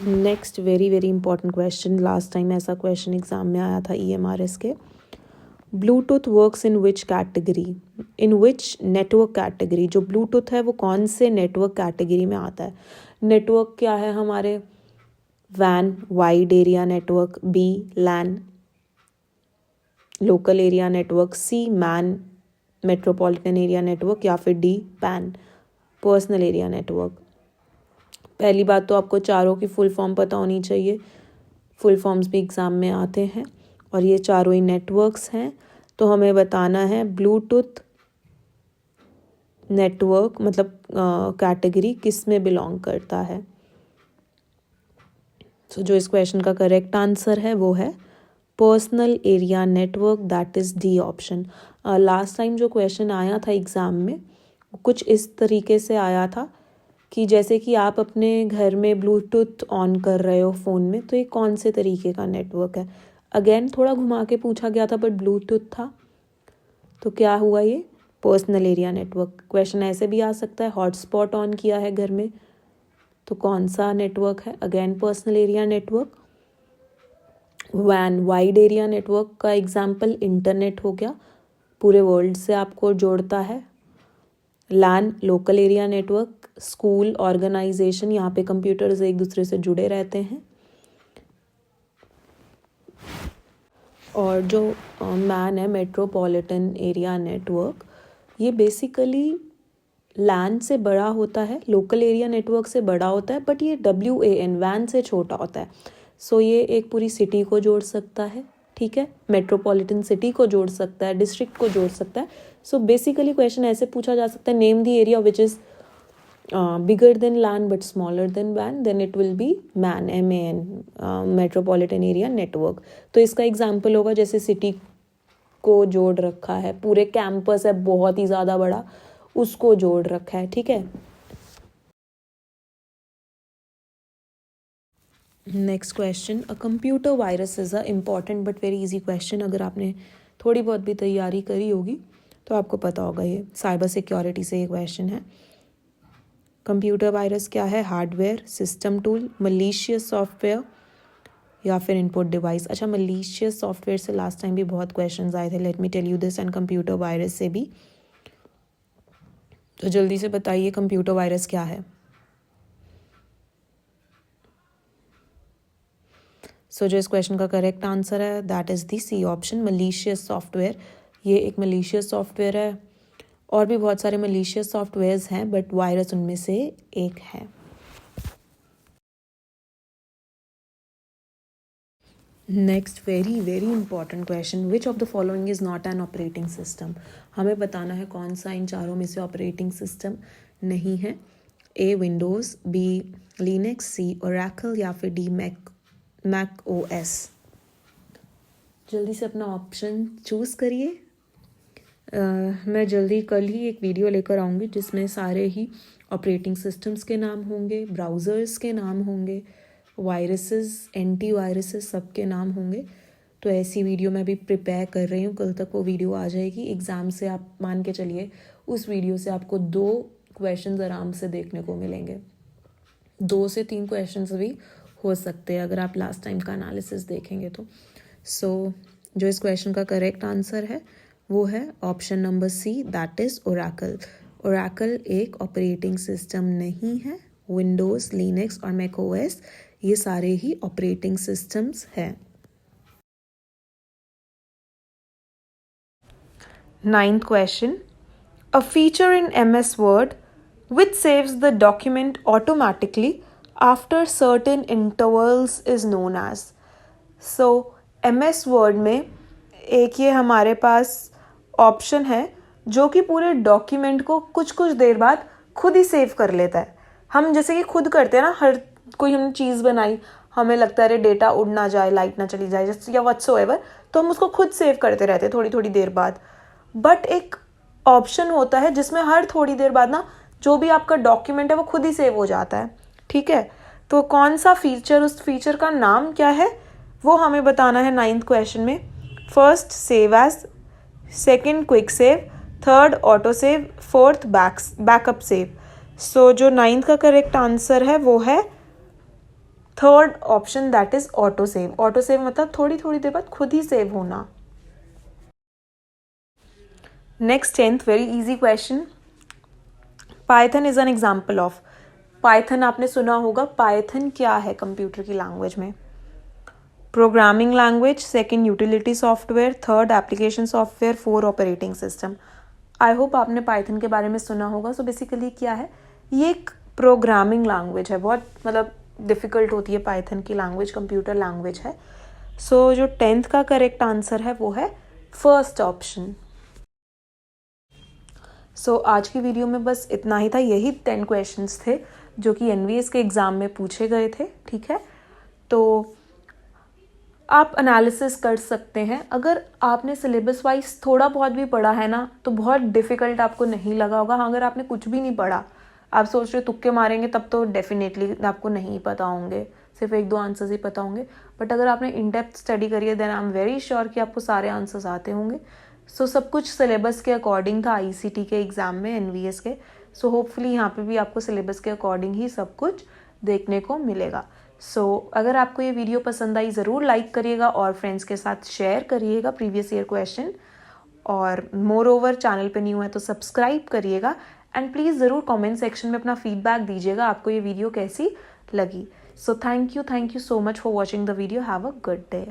Next very very important question, last time ऐसा क्वेश्चन एग्जाम में आया था EMRS के। Bluetooth works in which category, in which network category? जो ब्लूटूथ है वो कौन से नेटवर्क कैटेगरी में आता है? नेटवर्क क्या है हमारे? WAN wide area network, B LAN local area network, C man metropolitan area network या फिर D PAN personal area network? पहली बात तो आपको चारों की फुल फॉर्म पता होनी चाहिए, फुल फॉर्म्स भी एग्ज़ाम में आते हैं, और ये चारों ही नेटवर्क्स हैं। तो हमें बताना है ब्लूटूथ नेटवर्क मतलब कैटेगरी किस में बिलोंग करता है। सो जो इस क्वेश्चन का करेक्ट आंसर है वो है personal area network, that is D option. Last time जो क्वेश्चन आया था एग्ज़ाम में कुछ इस तरीके से आया था कि जैसे कि आप अपने घर में ब्लूटूथ ऑन कर रहे हो फ़ोन में, तो ये कौन से तरीके का नेटवर्क है? अगेन थोड़ा घुमा के पूछा गया था बट ब्लूटूथ था, तो क्या हुआ ये? Personal area network. क्वेश्चन ऐसे भी आ सकता है, हॉटस्पॉट ऑन किया है घर में, तो कौन सा नेटवर्क है? Again personal area network. WAN wide area network का एग्जाम्पल इंटरनेट हो गया, पूरे वर्ल्ड से आपको जोड़ता है। LAN local area network, school organization, यहाँ पे कंप्यूटर्स एक दूसरे से जुड़े रहते हैं। और जो मैन है मेट्रोपॉलिटन एरिया नेटवर्क, ये बेसिकली LAN से बड़ा होता है, लोकल एरिया नेटवर्क से बड़ा होता है, बट ये WAN से छोटा होता है। सो ये एक पूरी सिटी को जोड़ सकता है, ठीक है, मेट्रोपॉलिटन सिटी को जोड़ सकता है, डिस्ट्रिक्ट को जोड़ सकता है। सो बेसिकली क्वेश्चन ऐसे पूछा जा सकता है, name the area which is bigger than LAN but smaller than WAN, then it will be MAN, MAN metropolitan area network. तो इसका एग्जाम्पल होगा जैसे सिटी को जोड़ रखा है, पूरे कैंपस है बहुत ही ज़्यादा बड़ा, उसको जोड़ रखा है, ठीक है। Next question, a computer virus is a important but very easy question. अगर आपने थोड़ी बहुत भी तैयारी करी होगी तो आपको पता होगा, ये साइबर सिक्योरिटी से ये क्वेश्चन है। कंप्यूटर वायरस क्या है? Hardware, system tool, malicious software या फिर इनपुट डिवाइस? अच्छा, मलीशियस सॉफ्टवेयर से लास्ट टाइम भी बहुत क्वेश्चंस आए थे, let me tell you this, and computer virus से भी। तो जल्दी से बताइए कंप्यूटर वायरस क्या है? सो जो इस क्वेश्चन का करेक्ट आंसर है that is the C option, malicious software. ये एक मलीशियस सॉफ्टवेयर है, और भी बहुत सारे मलीशियस सॉफ्टवेयर्स हैं बट वायरस उनमें से एक है। Next very very important question, which of the following is not an operating system. हमें बताना है कौन सा इन चारों में से ऑपरेटिंग सिस्टम नहीं है। ए विंडोज़, बी लिनक्स, सी ओरेकल या फिर डी मैक ओएस। जल्दी से अपना ऑप्शन चूज़ करिए। मैं जल्दी कल ही एक वीडियो लेकर आऊँगी जिसमें सारे ही ऑपरेटिंग सिस्टम्स के नाम होंगे, ब्राउज़र्स के नाम होंगे, वायरसेस, एंटी वायरसेस सबके नाम होंगे। तो ऐसी वीडियो मैं भी प्रिपेयर कर रही हूँ, कल तक वो वीडियो आ जाएगी। एग्ज़ाम से आप मान के चलिए उस वीडियो से आपको 2 क्वेश्चंस आराम से देखने को मिलेंगे, 2 से 3 क्वेश्चंस भी हो सकते हैं अगर आप लास्ट टाइम का एनालिसिस देखेंगे तो। जो इस क्वेश्चन का करेक्ट आंसर है वो है option number C, that is Oracle. Oracle एक ऑपरेटिंग सिस्टम नहीं है। विंडोज़, लिनक्स और मैक ओएस ये सारे ही ऑपरेटिंग सिस्टम्स हैं। 9th question. A feature in MS Word which saves the document automatically after certain intervals is known as. So MS Word में एक ये हमारे पास ऑप्शन है जो कि पूरे डॉक्यूमेंट को कुछ कुछ देर बाद खुद ही सेव कर लेता है। हम जैसे कि खुद करते हैं ना, हर कोई हमने चीज़ बनाई, हमें लगता है अरे डेटा उड़ ना जाए, लाइट ना चली जाए या व्हाट्सोएवर, तो हम उसको खुद सेव करते रहते हैं थोड़ी थोड़ी देर बाद। बट एक ऑप्शन होता है जिसमें हर थोड़ी देर बाद ना जो भी आपका डॉक्यूमेंट है वो खुद ही सेव हो जाता है। ठीक है, तो कौन सा फीचर, उस फीचर का नाम क्या है वो हमें बताना है 9th क्वेश्चन में। First save as, second quick save, third auto save, fourth backup save. So जो 9th का करेक्ट आंसर है वो है third option, that is auto save. Auto save मतलब थोड़ी थोड़ी देर बाद खुद ही सेव होना। Next 10th very easy question. Python is an example of. Python आपने सुना होगा, पाइथन क्या है कंप्यूटर की लैंग्वेज में? Programming language, second utility software, third application software, 4 operating system. I hope आपने पाइथन के बारे में सुना होगा। सो बेसिकली क्या है, ये एक प्रोग्रामिंग लैंग्वेज है, बहुत मतलब डिफ़िकल्ट होती है पाइथन की लैंग्वेज, कंप्यूटर लैंग्वेज है। सो जो 10th का करेक्ट आंसर है वो है फर्स्ट ऑप्शन। सो आज की वीडियो में बस इतना ही था। यही 10 क्वेश्चंस थे जो कि एनवीएस के एग्ज़ाम में पूछे गए थे। ठीक है, तो आप एनालिसिस कर सकते हैं। अगर आपने सिलेबस वाइज थोड़ा बहुत भी पढ़ा है ना तो बहुत डिफ़िकल्ट आपको नहीं लगा होगा। हाँ, अगर आपने कुछ भी नहीं पढ़ा, आप सोच रहे तुक्के मारेंगे, तब तो डेफिनेटली आपको नहीं पता होंगे, सिर्फ 1-2 आंसर्स ही पता होंगे। बट अगर आपने इन डेप्थ स्टडी करी है then I am very sure कि आपको सारे आंसर्स आते होंगे। सो सब कुछ सिलेबस के अकॉर्डिंग था आईसीटी के एग्ज़ाम में, एनवीएस के। सो होपफुली यहाँ पे भी आपको सिलेबस के अकॉर्डिंग ही सब कुछ देखने को मिलेगा। अगर आपको ये वीडियो पसंद आई ज़रूर लाइक करिएगा और फ्रेंड्स के साथ शेयर करिएगा प्रीवियस ईयर क्वेश्चन। और मोर ओवर चैनल पे न्यू है तो सब्सक्राइब करिएगा एंड प्लीज़ ज़रूर कमेंट सेक्शन में अपना फीडबैक दीजिएगा आपको ये वीडियो कैसी लगी। So thank you so much for watching the video. Have a good day.